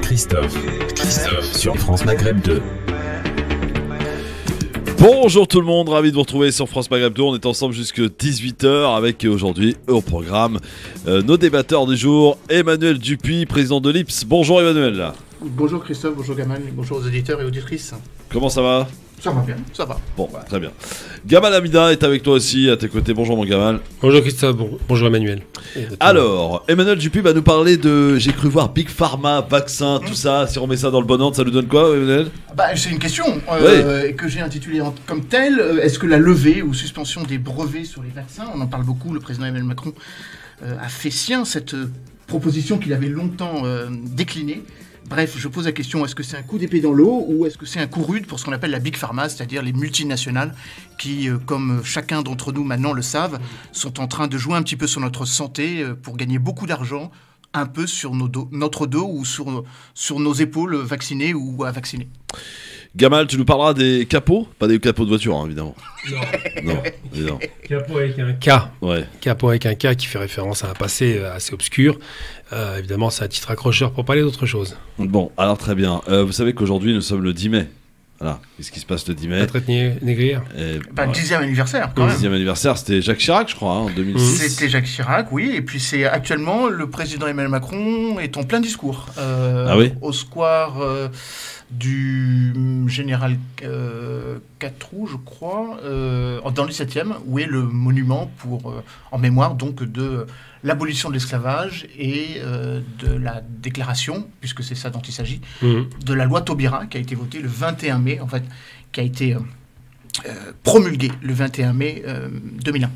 Christophe sur France Maghreb 2. Bonjour tout le monde, ravi de vous retrouver sur France Maghreb 2. On est ensemble jusqu'à 18h avec aujourd'hui au programme nos débatteurs du jour, Emmanuel Dupuis, président de l'IPS. Bonjour Emmanuel. Bonjour Christophe, bonjour Gamal, bonjour aux auditeurs et auditrices. Comment ça va ? Ça va bien, ça va. Bon, très bien. Gamal Amida est avec toi aussi, à tes côtés. Bonjour mon Gamal. Bonjour Christophe, bonjour Emmanuel. Alors, Emmanuel Dupuis va nous parler de, j'ai cru voir, Big Pharma, vaccin, tout ça. Si on remet ça dans le bon ordre, ça nous donne quoi Emmanuel ? C'est une question Oui. que j'ai intitulée comme telle. Est-ce que la levée ou suspension des brevets sur les vaccins, on en parle beaucoup, le président Emmanuel Macron a fait sien cette proposition qu'il avait longtemps déclinée. Bref, je pose la question, est-ce que c'est un coup d'épée dans l'eau ou est-ce que c'est un coup rude pour ce qu'on appelle la Big Pharma, c'est-à-dire les multinationales qui, comme chacun d'entre nous maintenant le savent, sont en train de jouer un petit peu sur notre santé pour gagner beaucoup d'argent, un peu sur notre dos ou sur nos épaules vaccinées ou à vacciner. Gamal, tu nous parleras des capots ? Pas des capots de voiture, hein, évidemment. Non, évidemment. Capot avec un K. Ouais. Capot avec un K qui fait référence à un passé assez obscur. Évidemment, c'est un titre accrocheur pour parler d'autre chose. Bon, alors très bien. Vous savez qu'aujourd'hui, nous sommes le 10 mai. Voilà, qu'est-ce qui se passe le 10 mai ? La traite négrière. Le 10e anniversaire, quand Le même. 10e anniversaire, c'était Jacques Chirac, je crois, en 2006. C'était Jacques Chirac, oui. Et puis c'est actuellement, le président Emmanuel Macron est en plein discours. Oui. Au square du général Catroux, je crois, dans le 7e, où est le monument en mémoire donc de l'abolition de l'esclavage et de la déclaration, puisque c'est ça dont il s'agit, de la loi Taubira, qui a été votée le 21 mai, en fait, qui a été promulguée le 21 mai 2001.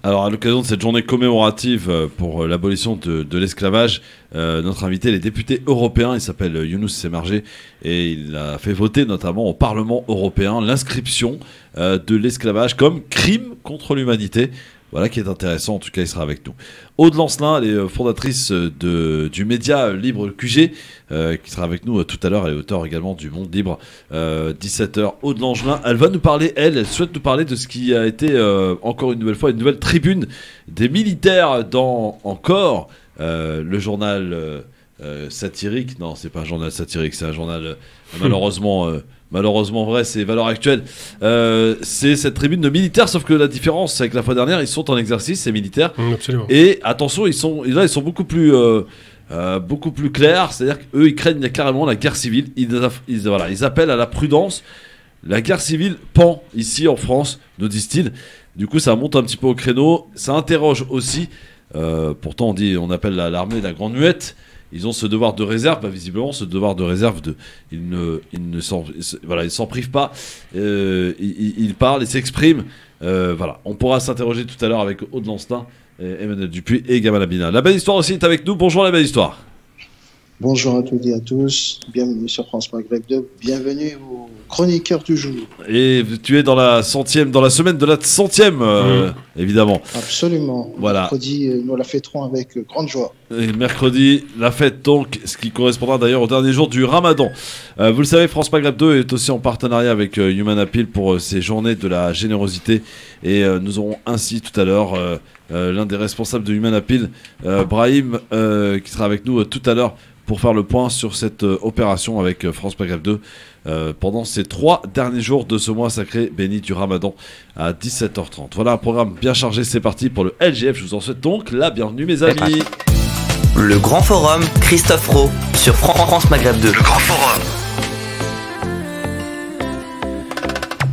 Alors, à l'occasion de cette journée commémorative pour l'abolition de l'esclavage, notre invité, les députés européens, il s'appelle Younous Semergé, et il a fait voter notamment au Parlement européen l'inscription de l'esclavage comme crime contre l'humanité. Voilà qui est intéressant, en tout cas il sera avec nous. Aude Lancelin, elle est fondatrice du média Libre QG, qui sera avec nous tout à l'heure, elle est auteure également du Monde Libre, 17h. Aude Lancelin, elle va nous parler, elle souhaite nous parler de ce qui a été encore une nouvelle fois une nouvelle tribune des militaires dans Encore, le journal satirique, non c'est pas un journal satirique, c'est un journal malheureusement vrai, c'est Valeurs Actuelles. C'est cette tribune de militaires, sauf que la différence c'est que la fois dernière, ils sont en exercice, ces militaires. Absolument. Et attention, ils sont beaucoup plus clairs, c'est-à-dire qu'eux, ils craignent carrément la guerre civile. Ils appellent à la prudence. La guerre civile pend ici en France, nous disent-ils. Du coup, ça monte un petit peu au créneau. Ça interroge aussi. Pourtant, on appelle l'armée la grande muette. Ils ont ce devoir de réserve, visiblement, ce devoir de réserve, ils ne s'en privent pas, ils parlent, ils s'expriment, On pourra s'interroger tout à l'heure avec Aude Lancelin, Emmanuel Dupuis et Gamal Amida. La belle histoire aussi est avec nous, bonjour la belle histoire. Bonjour à toutes et à tous, bienvenue sur France Maghreb 2, bienvenue aux chroniqueurs du jour. Et tu es dans la semaine de la 100e, évidemment. Absolument. Voilà. Mercredi, nous la fêterons avec grande joie. Et mercredi, la fête donc, ce qui correspondra d'ailleurs au dernier jour du Ramadan. Vous le savez, France Maghreb 2 est aussi en partenariat avec Human Appeal pour ces journées de la générosité. Et nous aurons ainsi tout à l'heure l'un des responsables de Human Appeal, Brahim, qui sera avec nous tout à l'heure pour faire le point sur cette opération avec France Maghreb 2 pendant ces 3 derniers jours de ce mois sacré béni du Ramadan à 17h30. Voilà un programme bien chargé, c'est parti pour le LGF. Je vous en souhaite donc la bienvenue mes amis. Le Grand Forum, Christophe Rowe sur France Maghreb 2. Le Grand Forum.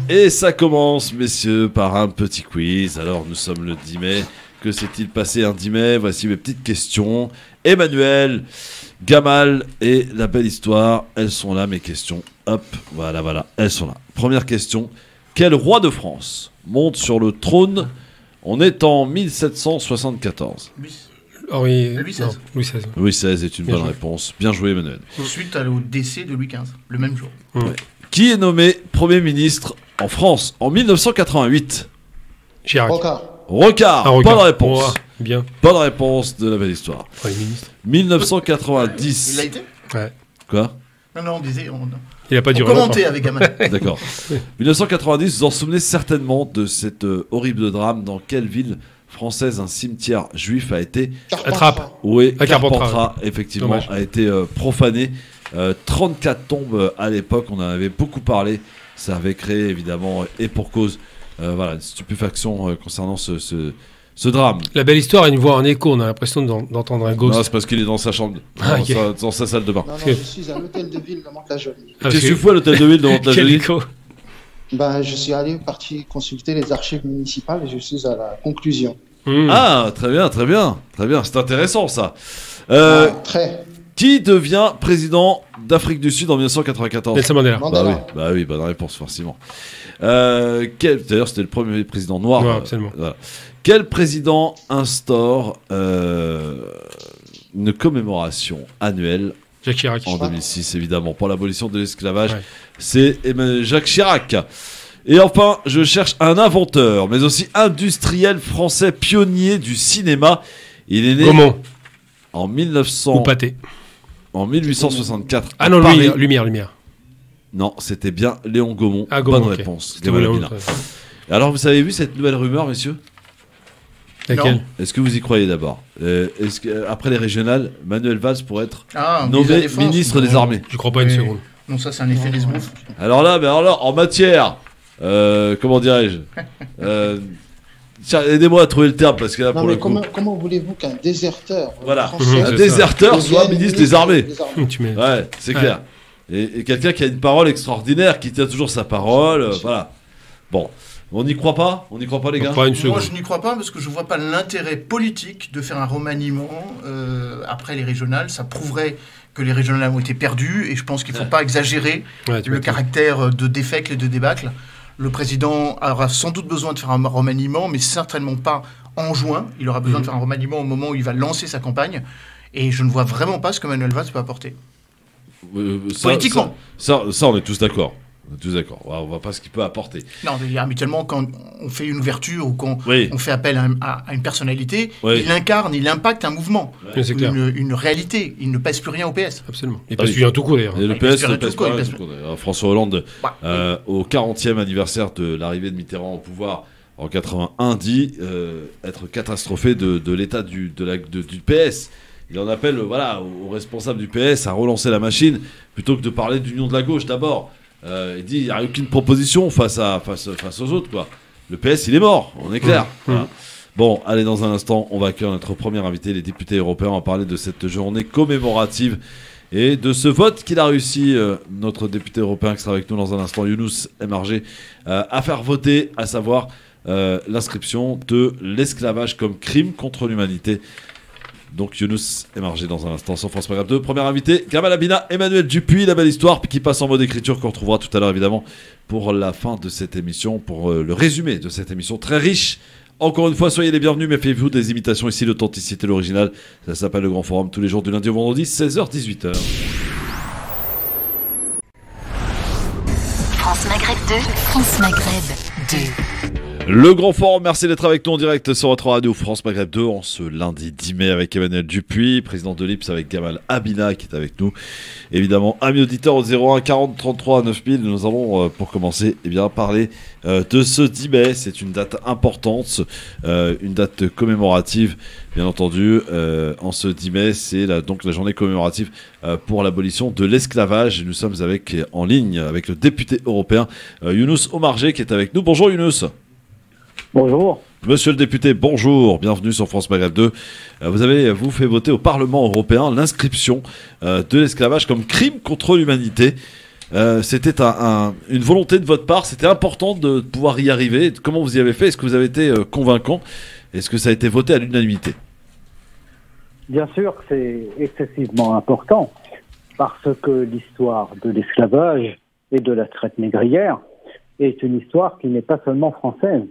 Et ça commence, messieurs, par un petit quiz. Alors, nous sommes le 10 mai. Que s'est-il passé un 10 mai ? Voici mes petites questions. Emmanuel, Gamal et la belle histoire, elles sont là, mes questions. Hop, voilà, elles sont là. Première question. Quel roi de France monte sur le trône ? On est en 1774. Louis XVI. Louis XVI est une bonne réponse. Bien joué, Emmanuel. Suite au décès de Louis XV, le même jour. Ouais. Qui est nommé Premier ministre en France en 1988 ? Chirac. Rocard. Bonne réponse. Bien. Bonne réponse de la belle histoire. Premier ministre. 1990. Il l'a été ? Ouais. Quoi ? Non, on disait... Il n'a pas duré commenté longtemps. avec Gamal. D'accord. 1990, vous en souvenez certainement de cet horrible drame. Dans quelle ville française, un cimetière juif a été Attrape. oui, À Carpentras, Carpentras, effectivement, Dommage. a été profané. 34 tombes à l'époque, on en avait beaucoup parlé. Ça avait créé évidemment, et pour cause, voilà, une stupéfaction concernant ce drame. La belle histoire a une voix en écho, on a l'impression d'entendre un ghost. Non, c'est parce qu'il est dans sa chambre, Ah, ok. dans sa salle de bain. Non, je suis à l'hôtel de ville de Mantes-la-Jolie. Ah, Qu'est-ce que tu fous à l'hôtel de ville de Quel Mantes-la-Jolie? écho. Ben, je suis parti consulter les archives municipales et je suis à la conclusion. Ah, très bien, très bien, très bien. C'est intéressant ça. Très. Qui devient président d'Afrique du Sud en 1994? Nelson Mandela. Mandela. Bah oui, bonne réponse forcément. D'ailleurs, c'était le premier président noir. Ouais, absolument. Voilà. Quel président instaure une commémoration annuelle Jacques Chirac. en 2006, évidemment, pour l'abolition de l'esclavage? Ouais. C'est Jacques Chirac. Et enfin, je cherche un inventeur, mais aussi industriel français pionnier du cinéma. Il est né Gaumont. en Ou 1900, Pâté. en 1864. Ah à non, Paris. Lumière. Non, c'était bien Léon Gaumont. Ah, Gaumont, Bonne ok. réponse. C'était Gamal Léon, Abila. Alors, vous avez vu cette nouvelle rumeur, messieurs? Laquelle? Est-ce que vous y croyez d'abord? Est-ce que après les régionales, Manuel Valls pourrait être Ah, nommé ministre des Armées? Je crois pas une seconde. Non, ça c'est un effet des ouf. Alors là, en matière, comment dirais-je, tiens, aidez-moi à trouver le terme parce que là, Non, pour le mais coup, comment voulez-vous qu'un déserteur voilà, français un c'est déserteur devienne soit ministre des Armées. Tu mets... Ouais, c'est Ouais. clair. Et quelqu'un qui a une parole extraordinaire, qui tient toujours sa parole, voilà. Bon, on n'y croit pas? On n'y croit pas, les gars? Pas une Moi, seconde. je n'y crois pas parce que je vois pas l'intérêt politique de faire un remaniement après les régionales. Ça prouverait que les régionales ont été perdues et je pense qu'il ne faut pas exagérer Ouais, tu le m'étonnes. caractère de défaicle et de débâcle. Le président aura sans doute besoin de faire un remaniement, mais certainement pas en juin. Il aura besoin de faire un remaniement au moment où il va lancer sa campagne. Et je ne vois vraiment pas ce que Manuel Valls peut apporter. Politiquement. Ça, on est tous d'accord. On est tous d'accord. On voit pas ce qu'il peut apporter. Non, habituellement, quand on fait une ouverture ou quand Oui. on fait appel à une personnalité, Oui. il incarne, il impacte un mouvement, Oui, c'est clair. une réalité. Il ne pèse plus rien au PS. Absolument. Et Ah pas oui. suivant tout court d'ailleurs. Et le il pèse PS plus ne rien pèse tout court, pas il rien pèse tout court. François Hollande, Bah, au 40e anniversaire de l'arrivée de Mitterrand au pouvoir en 81, dit être catastrophé de l'état du PS. Il en appelle aux responsables du PS à relancer la machine plutôt que de parler d'union de la gauche d'abord. Il dit il n'y a aucune proposition face aux autres, quoi. Le PS, il est mort, on est clair. Voilà. Bon, allez, dans un instant, on va accueillir notre premier invité, les députés européens. On va parler de cette journée commémorative et de ce vote qu'il a réussi, notre député européen qui sera avec nous dans un instant, Younous Emargé, à faire voter, à savoir l'inscription de l'esclavage comme crime contre l'humanité. Donc Younous Emargé dans un instant sur France Maghreb 2. Premier invité, Gamal Abina, Emmanuel Dupuis, la belle histoire qui passe en mode écriture qu'on retrouvera tout à l'heure évidemment pour la fin de cette émission, pour le résumé de cette émission très riche. Encore une fois, soyez les bienvenus, mais faites-vous des imitations ici, l'authenticité, l'original. Ça s'appelle le Grand Forum tous les jours du lundi au vendredi, 16h-18h. France Maghreb 2. France Maghreb 2. Le Grand Forum, merci d'être avec nous en direct sur votre radio France Maghreb 2 en ce lundi 10 mai avec Emmanuel Dupuis, président de l'IPS, avec Gamal Abina qui est avec nous. Évidemment, amis auditeurs au 01 40 33 9000, nous allons pour commencer parler de ce 10 mai. C'est une date importante, une date commémorative, bien entendu. En ce 10 mai, c'est donc la journée commémorative pour l'abolition de l'esclavage. Nous sommes en ligne avec le député européen Younous Emargé qui est avec nous. Bonjour Younous. Bonjour. Monsieur le député, bonjour, bienvenue sur France Maghreb 2. Vous avez fait voter au Parlement européen l'inscription de l'esclavage comme crime contre l'humanité. C'était une volonté de votre part, c'était important de pouvoir y arriver. Comment vous y avez fait? Est-ce que vous avez été convaincant? Est-ce que ça a été voté à l'unanimité? Bien sûr que c'est excessivement important parce que l'histoire de l'esclavage et de la traite négrière est une histoire qui n'est pas seulement française.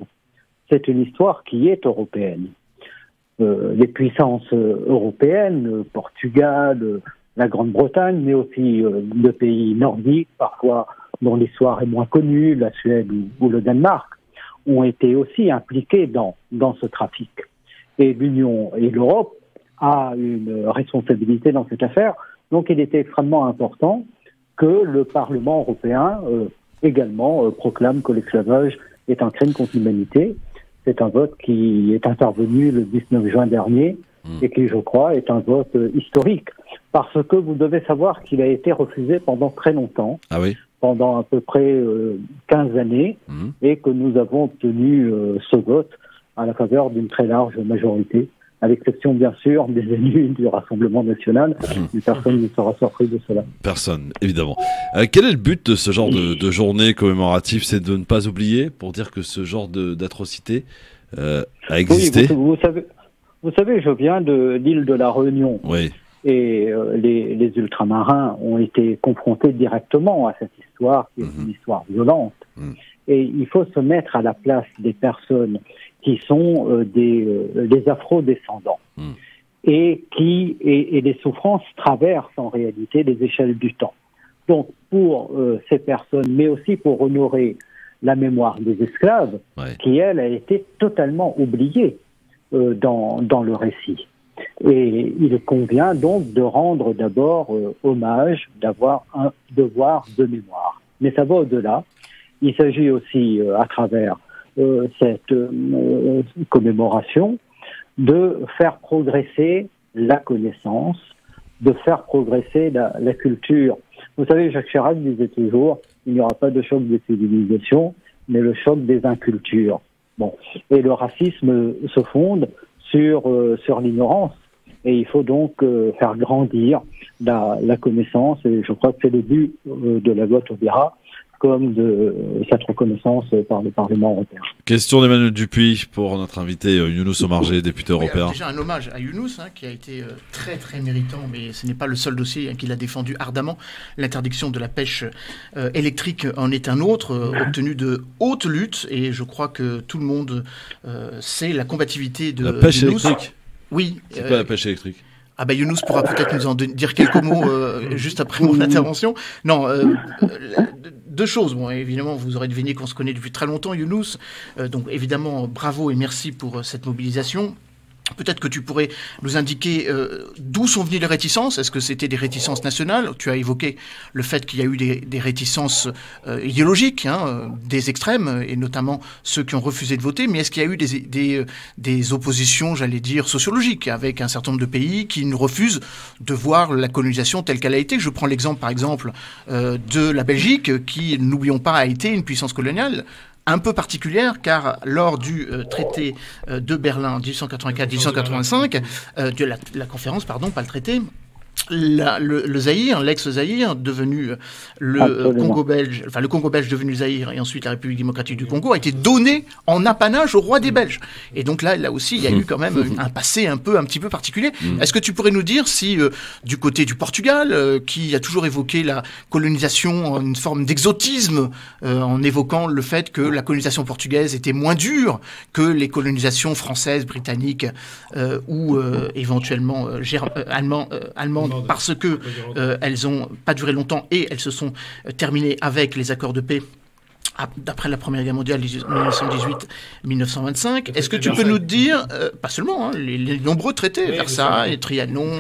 C'est une histoire qui est européenne. Les puissances européennes, le Portugal, la Grande-Bretagne, mais aussi de pays nordiques, parfois dont l'histoire est moins connue, la Suède ou le Danemark, ont été aussi impliqués dans ce trafic. Et l'Union et l'Europe a une responsabilité dans cette affaire. Donc il était extrêmement important que le Parlement européen également proclame que l'esclavage est un crime contre l'humanité. C'est un vote qui est intervenu le 19 juin dernier et qui, je crois, est un vote historique. Parce que vous devez savoir qu'il a été refusé pendant très longtemps, pendant à peu près 15 années, et que nous avons obtenu ce vote à la faveur d'une très large majorité, à l'exception bien sûr des élus du Rassemblement national, mais personne ne sera surpris de cela. Personne, évidemment. Quel est le but de ce genre de journée commémorative? C'est de ne pas oublier, pour dire que ce genre d'atrocité a existé? Oui, vous savez, je viens de l'île de la Réunion. Oui. Et les ultramarins ont été confrontés directement à cette histoire, qui est une histoire violente. Et il faut se mettre à la place des personnes qui sont des afro-descendants et les souffrances traversent en réalité les échelles du temps. Donc pour ces personnes, mais aussi pour honorer la mémoire des esclaves, qui elle a été totalement oubliée dans le récit. Et il convient donc de rendre d'abord hommage, d'avoir un devoir de mémoire. Mais ça va au-delà. Il s'agit aussi, à travers cette commémoration, de faire progresser la connaissance, de faire progresser la culture. Vous savez, Jacques Chirac disait toujours, il n'y aura pas de choc des civilisations, mais le choc des incultures. Bon. Et le racisme se fonde sur l'ignorance. Et il faut donc faire grandir la connaissance. Et je crois que c'est le but de la loi Taubira, comme de cette reconnaissance par le Parlement européen. Question d'Emmanuel Dupuis pour notre invité Younous Omarjee, député européen. Déjà un hommage à Younous, qui a été très très méritant, mais ce n'est pas le seul dossier qu'il a défendu ardemment. L'interdiction de la pêche électrique en est un autre, obtenu de haute lutte, et je crois que tout le monde sait la combativité de la pêche Younous. Électrique. Oui. C'est quoi la pêche électrique? Ah bah Younous pourra peut-être nous en dire quelques mots juste après mon intervention. Non, deux choses. Bon, évidemment, vous aurez deviné qu'on se connaît depuis très longtemps, Younous. Donc évidemment, bravo et merci pour cette mobilisation. Peut-être que tu pourrais nous indiquer d'où sont venues les réticences. Est-ce que c'était des réticences nationales? Tu as évoqué le fait qu'il y a eu des réticences idéologiques, des extrêmes, et notamment ceux qui ont refusé de voter. Mais est-ce qu'il y a eu des oppositions, j'allais dire, sociologiques, avec un certain nombre de pays qui refusent de voir la colonisation telle qu'elle a été? Je prends l'exemple, par exemple, de la Belgique, qui, n'oublions pas, a été une puissance coloniale un peu particulière, car lors du traité de Berlin 1884-1885, de la conférence, pardon, pas le traité, le Zaïre, l'ex-Zaïre, devenu le Congo belge, enfin le Congo belge devenu Zaïre et ensuite la République démocratique du Congo, a été donné en apanage au roi des Belges. Et donc là aussi, il y a eu quand même un passé un petit peu particulier. Est-ce que tu pourrais nous dire si, du côté du Portugal, qui a toujours évoqué la colonisation en une forme d'exotisme, en évoquant le fait que la colonisation portugaise était moins dure que les colonisations françaises, britanniques ou éventuellement allemandes, parce que elles n'ont pas duré longtemps et elles se sont terminées avec les accords de paix d'après la Première Guerre mondiale, 1918-1925. Est-ce que tu peux nous dire, pas seulement, les nombreux traités, Versailles, Trianon,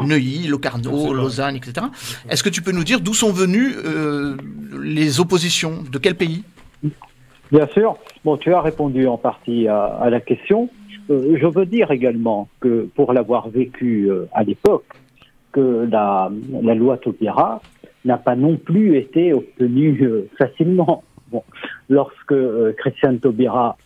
Neuilly, Locarno, Lausanne, etc. Est-ce que tu peux nous dire d'où sont venues les oppositions? De quel pays? Bien sûr. Bon, tu as répondu en partie à la question. Je veux dire également que, pour l'avoir vécu à l'époque, que la loi Taubira n'a pas non plus été obtenue facilement. Bon, lorsque Christiane Taubira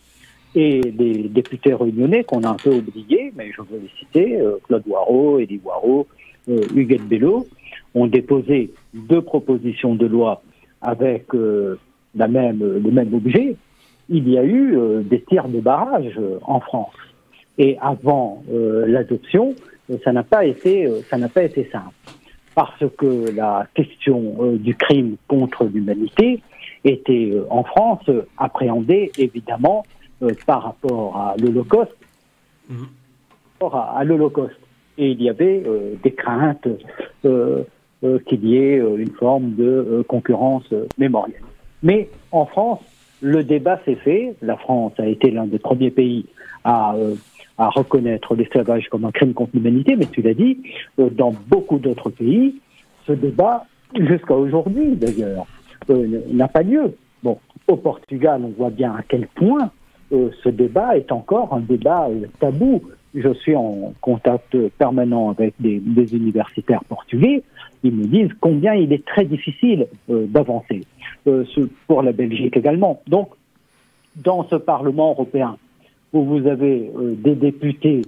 et les députés réunionnais, qu'on a un peu oubliés, mais je veux les citer, Claude Warreau, Élie Warreau, Huguette Bello, ont déposé 2 propositions de loi avec le même objet, il y a eu des tirs de barrage en France. Et avant l'adoption, ça n'a pas été simple, parce que la question du crime contre l'humanité était en France appréhendée évidemment par rapport à l'Holocauste, et il y avait des craintes qu'il y ait une forme de concurrence mémorielle. Mais en France, le débat s'est fait. La France a été l'un des premiers pays à reconnaître l'esclavage comme un crime contre l'humanité, mais tu l'as dit, dans beaucoup d'autres pays, ce débat, jusqu'à aujourd'hui d'ailleurs, n'a pas lieu. Bon, au Portugal, on voit bien à quel point ce débat est encore un débat tabou. Je suis en contact permanent avec des universitaires portugais. Ils me disent combien il est très difficile d'avancer. Pour la Belgique également. Donc, dans ce Parlement européen, où vous avez des députés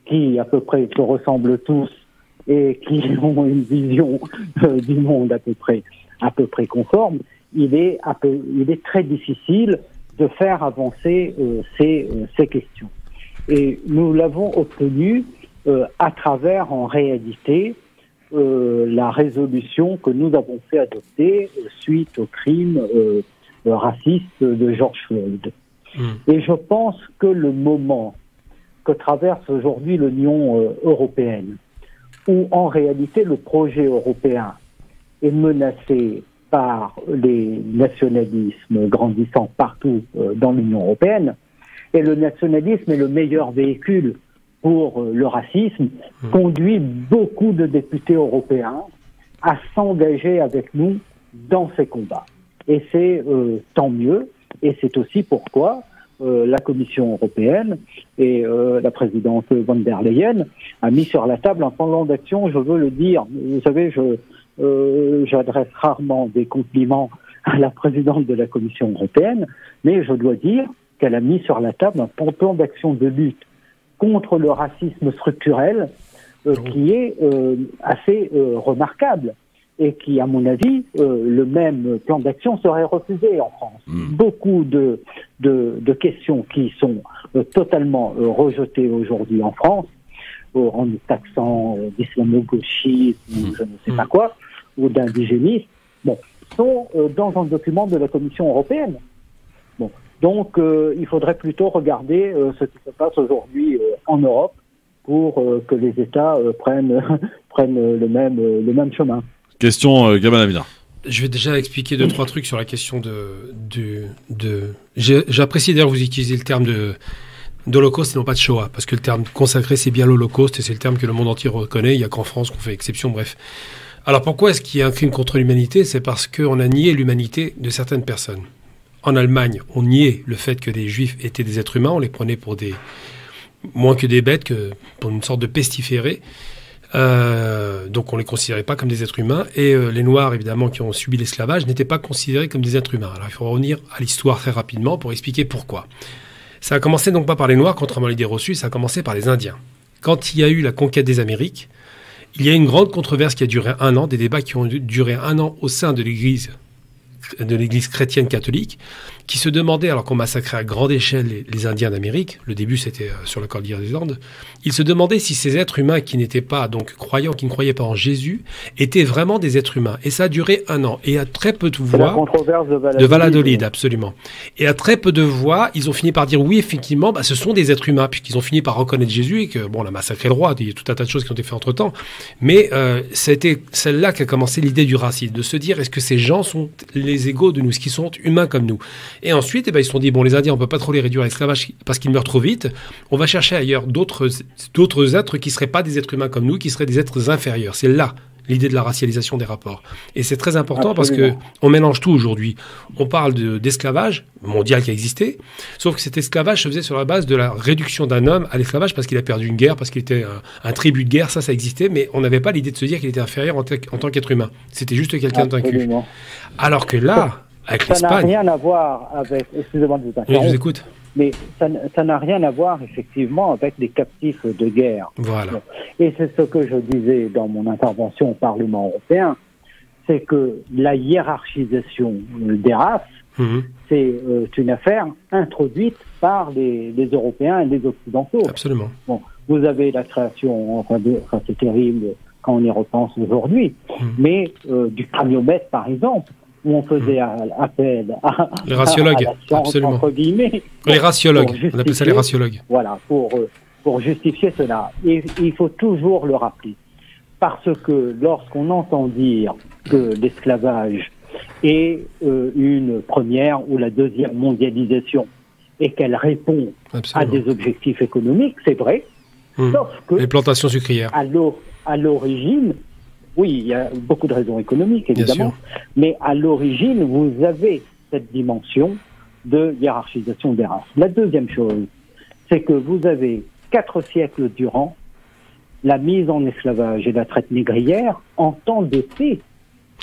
qui à peu près se ressemblent tous et qui ont une vision du monde à peu près conforme, il est très difficile de faire avancer ces questions. Et nous l'avons obtenu à travers, en réalité, la résolution que nous avons fait adopter suite au crime raciste de George Floyd. Et je pense que le moment que traverse aujourd'hui l'Union européenne, où en réalité le projet européen est menacé par les nationalismes grandissants partout dans l'Union européenne, et le nationalisme est le meilleur véhicule pour le racisme, conduit beaucoup de députés européens à s'engager avec nous dans ces combats. Et c'est tant mieux, et c'est aussi pourquoi la Commission européenne et la présidente von der Leyen a mis sur la table un plan d'action, je veux le dire. Vous savez, j'adresse rarement des compliments à la présidente de la Commission européenne, mais je dois dire qu'elle a mis sur la table un plan d'action de lutte contre le racisme structurel qui est assez remarquable et qui, à mon avis, le même plan d'action serait refusé en France. Beaucoup de questions qui sont totalement rejetées aujourd'hui en France, en nous taxant d'islamo-gauchisme ou je ne sais pas quoi, ou d'indigénisme, sont dans un document de la Commission européenne. Donc, il faudrait plutôt regarder ce qui se passe aujourd'hui en Europe pour que les États prennent le même chemin. Question Gamal Amina. Je vais déjà expliquer 2-3 trucs sur la question J'apprécie d'ailleurs que vous utilisez le terme d'Holocauste et non pas de Shoah, parce que le terme consacré, c'est bien l'Holocauste, et c'est le terme que le monde entier reconnaît. Il n'y a qu'en France qu'on fait exception, bref. Alors pourquoi est-ce qu'il y a un crime contre l'humanité ? C'est parce qu'on a nié l'humanité de certaines personnes. En Allemagne, on niait le fait que les Juifs étaient des êtres humains, on les prenait pour moins que des bêtes, que pour une sorte de pestiférés. Donc on les considérait pas comme des êtres humains, et les Noirs, évidemment, qui ont subi l'esclavage, n'étaient pas considérés comme des êtres humains. Alors il faut revenir à l'histoire très rapidement pour expliquer pourquoi. Ça a commencé donc pas par les Noirs, contrairement à l'idée reçue, ça a commencé par les Indiens. Quand il y a eu la conquête des Amériques, il y a eu une grande controverse qui a duré 1 an, des débats qui ont duré 1 an au sein de l'Église chrétienne catholique, qui se demandait, alors qu'on massacrait à grande échelle les Indiens d'Amérique, le début c'était sur la cordillère des Andes, ils se demandaient si ces êtres humains qui n'étaient pas donc croyants, qui ne croyaient pas en Jésus, étaient vraiment des êtres humains. Et ça a duré 1 an. Et à très peu de voix... La controverse de Valladolid, absolument. Et à très peu de voix, ils ont fini par dire oui, effectivement, ce sont des êtres humains, puisqu'ils ont fini par reconnaître Jésus, et que, on a massacré le roi, il y a tout un tas de choses qui ont été faites entre-temps. Mais c'était celle-là qu'a commencé l'idée du racisme, de se dire, est-ce que ces gens sont les égaux de nous, est-ce qu'ils sont humains comme nous ? Et ensuite, ils se sont dit, les Indiens, on peut pas trop les réduire à l'esclavage parce qu'ils meurent trop vite. On va chercher ailleurs d'autres êtres qui seraient pas des êtres humains comme nous, qui seraient des êtres inférieurs. C'est là l'idée de la racialisation des rapports. Et c'est très important. Absolument. Parce que on mélange tout aujourd'hui. On parle d'esclavage mondial qui a existé, sauf que cet esclavage se faisait sur la base de la réduction d'un homme à l'esclavage parce qu'il a perdu une guerre, parce qu'il était un tribut de guerre, ça existait, mais on n'avait pas l'idée de se dire qu'il était inférieur en tant qu'être humain. C'était juste quelqu'un de vaincu. Alors que là, avec l'Espagne... Ça n'a rien à voir avec... Excusez-moi de vous interrompre. Oui, je vous écoute. Mais ça n'a rien à voir, effectivement, avec des captifs de guerre. Voilà. Et c'est ce que je disais dans mon intervention au Parlement européen, c'est que la hiérarchisation des races, c'est une affaire introduite par les Européens et les Occidentaux. Absolument. Vous avez la création, c'est terrible quand on y repense aujourd'hui, mais du craniomètre, par exemple, où on faisait appel à les raciologues, à la science, absolument. Entre guillemets, les raciologues, on appelle ça les raciologues. Voilà, pour justifier cela. Et il faut toujours le rappeler. Parce que lorsqu'on entend dire que l'esclavage est une première ou la deuxième mondialisation et qu'elle répond à des objectifs économiques, c'est vrai. Sauf que les plantations sucrières. À l'origine, oui, il y a beaucoup de raisons économiques, évidemment, mais à l'origine, vous avez cette dimension de hiérarchisation des races. La deuxième chose, c'est que vous avez 4 siècles durant la mise en esclavage et la traite négrière en temps de paix.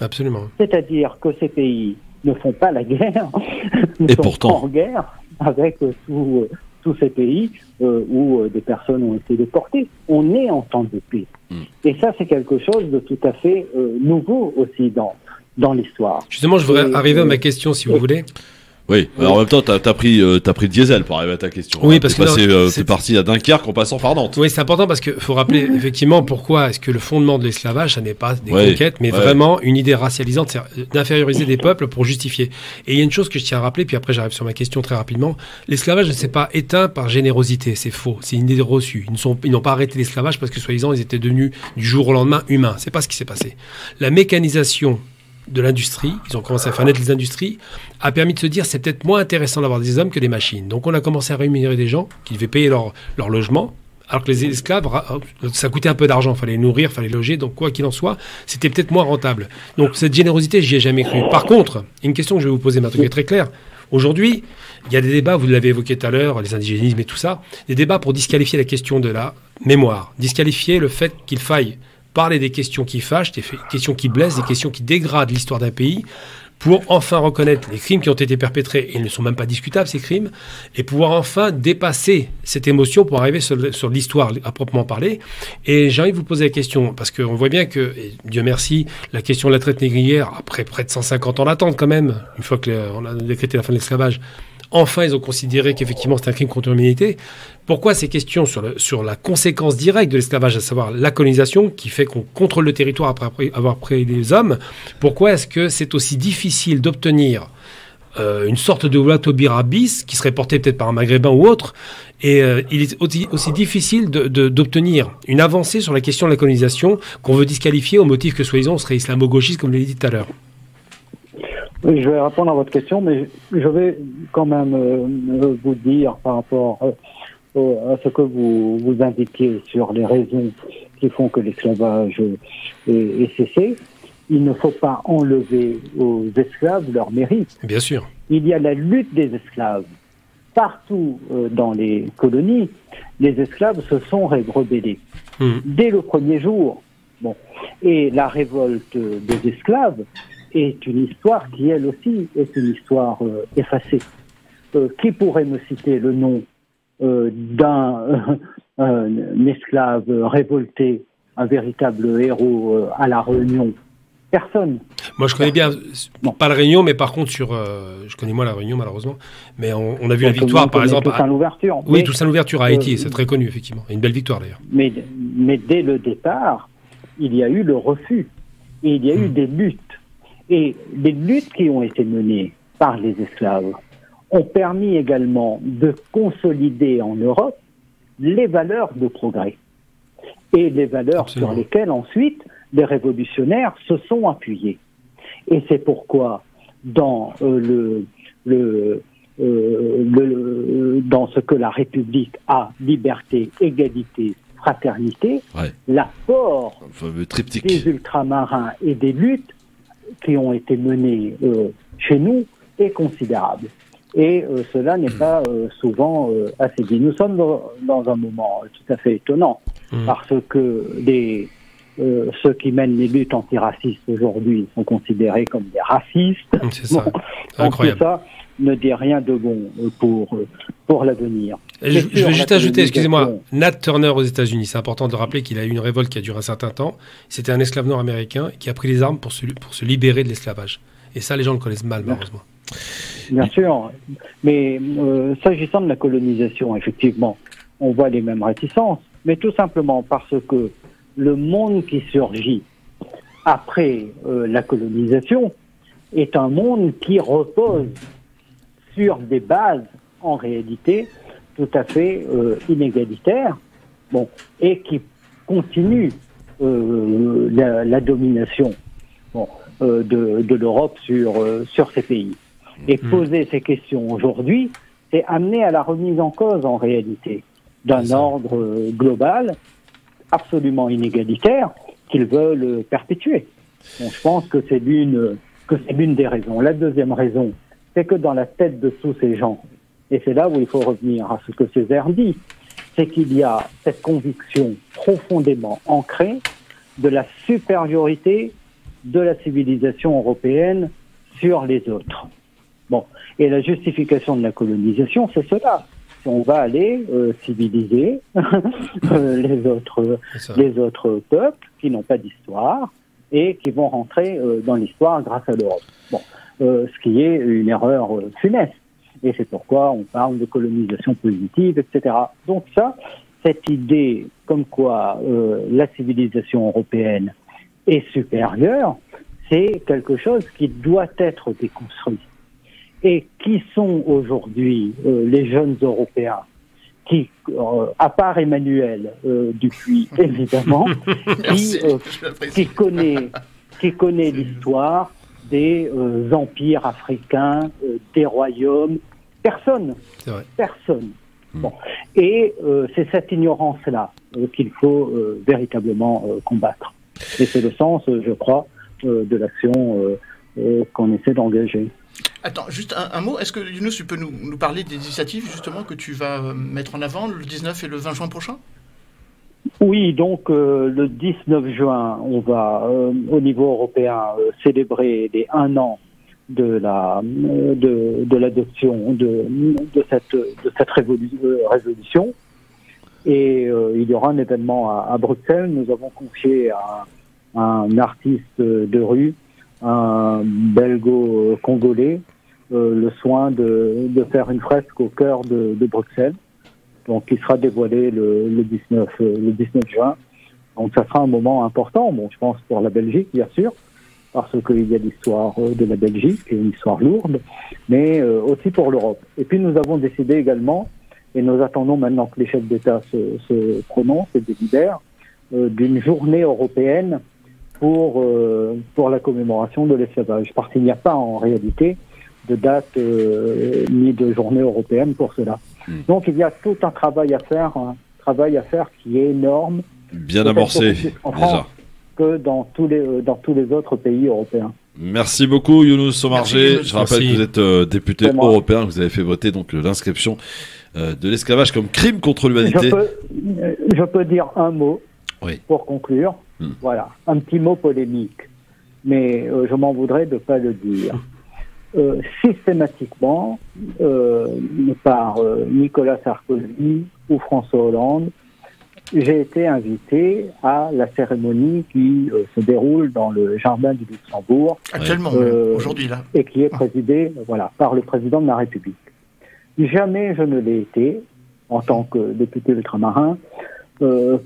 Absolument. C'est-à-dire que ces pays ne font pas la guerre, ne Et sont pourtant. pas en guerre avec tous ces pays où des personnes ont été déportées. On est en temps de paix. Et ça, c'est quelque chose de tout à fait nouveau aussi dans l'histoire. Justement, je voudrais arriver à ma question, si vous voulez. Oui, alors en même temps, t'as pris diesel pour arriver à ta question. Oui, parce que c'est parti à Dunkerque en passant par Nantes. Oui, c'est important parce qu'il faut rappeler effectivement pourquoi est-ce que le fondement de l'esclavage, ça n'est pas des conquêtes, mais vraiment une idée racialisante, c'est d'inférioriser des peuples pour justifier. Et il y a une chose que je tiens à rappeler, puis après j'arrive sur ma question très rapidement. L'esclavage ne s'est pas éteint par générosité, c'est faux, c'est une idée reçue. Ils n'ont pas arrêté l'esclavage parce que soi-disant ils étaient devenus du jour au lendemain humains. C'est pas ce qui s'est passé. La mécanisation de l'industrie, ils ont commencé à faire naître les industries, a permis de se dire c'est peut-être moins intéressant d'avoir des hommes que des machines. Donc on a commencé à rémunérer des gens qui devaient payer leur logement, alors que les esclaves, ça coûtait un peu d'argent, fallait les nourrir, fallait les loger, donc quoi qu'il en soit, c'était peut-être moins rentable. Donc cette générosité, j'y ai jamais cru. Par contre, une question que je vais vous poser maintenant qui est très claire. Aujourd'hui, il y a des débats, vous l'avez évoqué tout à l'heure, les indigénismes et tout ça, des débats pour disqualifier la question de la mémoire, disqualifier le fait qu'il faille parler des questions qui fâchent, des questions qui blessent, des questions qui dégradent l'histoire d'un pays, pour enfin reconnaître les crimes qui ont été perpétrés, et ils ne sont même pas discutables, ces crimes, et pouvoir enfin dépasser cette émotion pour arriver sur l'histoire à proprement parler. Et j'ai envie de vous poser la question, parce qu'on voit bien que, et Dieu merci, la question de la traite négrière, après près de 150 ans d'attente quand même, une fois qu'on a décrété la fin de l'esclavage, enfin, ils ont considéré qu'effectivement c'était un crime contre l'humanité. Pourquoi ces questions sur la conséquence directe de l'esclavage, à savoir la colonisation, qui fait qu'on contrôle le territoire après avoir pris les hommes, pourquoi est-ce que c'est aussi difficile d'obtenir une sorte de loi Taubira bis, qui serait portée peut-être par un Maghrébin ou autre, et il est aussi difficile d'obtenir une avancée sur la question de la colonisation qu'on veut disqualifier au motif que soi-disant on serait islamo-gauchiste, comme je l'ai dit tout à l'heure. Oui, je vais répondre à votre question, mais je vais quand même vous dire par rapport à ce que vous indiquez sur les raisons qui font que l'esclavage est cessé. Il ne faut pas enlever aux esclaves leur mérite. Bien sûr. Il y a la lutte des esclaves. Partout dans les colonies, les esclaves se sont rebellés. Dès le premier jour. Bon. Et la révolte des esclaves est une histoire qui, elle aussi, est une histoire effacée. Qui pourrait me citer le nom d'un esclave révolté, un véritable héros à La Réunion? Personne. Moi, je connais bien, pas La Réunion, mais par contre, je connais moins La Réunion, malheureusement. Mais on a vu la victoire, par exemple. Toussaint Louverture. Oui, Toussaint Louverture à Haïti, c'est très connu, effectivement. Et une belle victoire, d'ailleurs. Mais dès le départ, il y a eu le refus. Et il y a eu des luttes. Et les luttes qui ont été menées par les esclaves ont permis également de consolider en Europe les valeurs de progrès et les valeurs sur lesquelles ensuite les révolutionnaires se sont appuyés. Et c'est pourquoi dans dans ce que la République a, liberté, égalité, fraternité, l'apport des ultramarins et des luttes qui ont été menées chez nous est considérable. Et cela n'est pas souvent assez dit. Nous sommes dans un moment tout à fait étonnant, parce que ceux qui mènent les luttes antiracistes aujourd'hui sont considérés comme des racistes. C'est ça. Incroyable. Tout ça ne dit rien de bon pour l'avenir. Je vais juste ajouter, excusez-moi, Nat Turner aux États-Unis. C'est important de rappeler qu'il a eu une révolte qui a duré un certain temps. C'était un esclave nord-américain qui a pris les armes pour se libérer de l'esclavage. Et ça, les gens le connaissent mal, malheureusement. Bien sûr. Mais s'agissant de la colonisation, effectivement, on voit les mêmes réticences. Mais tout simplement parce que le monde qui surgit après la colonisation est un monde qui repose sur des bases, en réalité, tout à fait inégalitaires, et qui continue la domination de l'Europe sur ces pays. Et poser ces questions aujourd'hui, c'est amener à la remise en cause, en réalité, d'un ordre global absolument inégalitaire qu'ils veulent perpétuer. Je pense que c'est l'une des raisons. La deuxième raison, c'est que dans la tête de tous ces gens, et c'est là où il faut revenir à ce que Césaire dit, c'est qu'il y a cette conviction profondément ancrée de la supériorité de la civilisation européenne sur les autres. Bon, et la justification de la colonisation, c'est cela. On va aller civiliser les autres peuples qui n'ont pas d'histoire et qui vont rentrer dans l'histoire grâce à l'Europe. Bon, ce qui est une erreur funeste. Et c'est pourquoi on parle de colonisation positive, etc. Donc ça, cette idée comme quoi la civilisation européenne est supérieure, c'est quelque chose qui doit être déconstruit. Et qui sont aujourd'hui les jeunes Européens qui, à part Emmanuel Dupuis, évidemment, qui connaît l'histoire des empires africains, des royaumes. Personne. C'est vrai. Personne. Bon. Et c'est cette ignorance-là qu'il faut véritablement combattre. Et c'est le sens, je crois, de l'action qu'on essaie d'engager. Attends, juste un mot. Est-ce que, Younous, tu peux nous parler des initiatives, justement, que tu vas mettre en avant le 19 et le 20 juin prochain ? Oui, donc le 19 juin, on va, au niveau européen, célébrer les 1 an de l'adoption de cette résolution. Et il y aura un événement à Bruxelles. Nous avons confié à un artiste de rue, un belgo-congolais, le soin de faire une fresque au cœur de Bruxelles. Donc, qui sera dévoilé le 19 juin. Donc, ça sera un moment important, bon, je pense, pour la Belgique, bien sûr, parce qu'il y a l'histoire de la Belgique, et une histoire lourde, mais aussi pour l'Europe. Et puis, nous avons décidé également, et nous attendons maintenant que les chefs d'État se prononcent et délibèrent, d'une journée européenne pour la commémoration de l'esclavage, parce qu'il n'y a pas en réalité de date ni de journée européenne pour cela. Donc il y a tout un travail à faire qui est énorme, bien amorcé en France que dans tous les autres pays européens. Merci beaucoup Younous Sommargé. Je rappelle Merci. que vous êtes député européen, que vous avez fait voter donc l'inscription de l'esclavage comme crime contre l'humanité. Je peux dire un mot pour conclure. Voilà, un petit mot polémique, mais je m'en voudrais de ne pas le dire. Systématiquement par Nicolas Sarkozy ou François Hollande, j'ai été invité à la cérémonie qui se déroule dans le jardin du Luxembourg. Actuellement, aujourd'hui là. Et qui est présidée par le président de la République. Jamais je ne l'ai été, en tant que député ultramarin,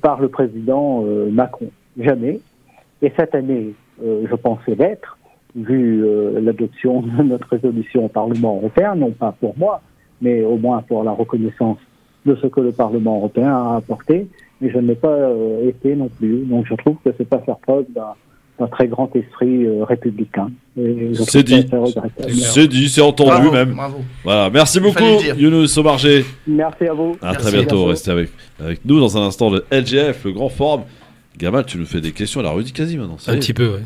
par le président Macron. Jamais. Et cette année, je pensais l'être, vu l'adoption de notre résolution au Parlement européen, non pas pour moi, mais au moins pour la reconnaissance de ce que le Parlement européen a apporté, mais je n'ai pas été non plus. Donc je trouve que c'est pas faire preuve d'un très grand esprit républicain. C'est dit, c'est entendu. Bravo, même. Bravo. Voilà, merci beaucoup Younous Sommargé. Merci à vous. À très bientôt, restez avec nous dans un instant le LGF, le grand forum. Gamal, tu nous fais des questions à la Rudy Kazi maintenant. Un petit peu, ouais.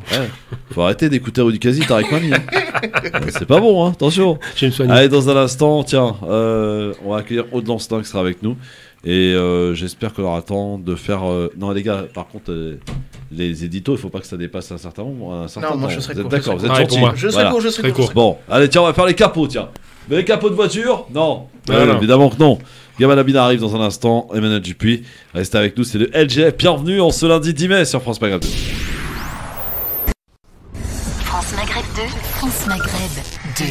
Faut arrêter d'écouter Rudy Kazi, Tariq Mani. C'est pas bon, hein, attention. Je me soigne. Allez, dans un instant, tiens, on va accueillir Aude Lanstin qui sera avec nous. Et j'espère qu'on aura le temps de faire. Non, les gars, par contre, les éditos, il faut pas que ça dépasse un certain nombre. Non, moi je serai court. D'accord, vous êtes Ah, gentils. Je serai court. Bon, allez, tiens, on va faire les capots, tiens. Mais les capots de voiture? Non. Non. Évidemment que non. Gamal Abina arrive dans un instant. Emmanuel Dupuis, restez avec nous. C'est le LGF. Bienvenue en ce lundi 10 mai sur France Maghreb 2. France Maghreb 2, France Maghreb 2.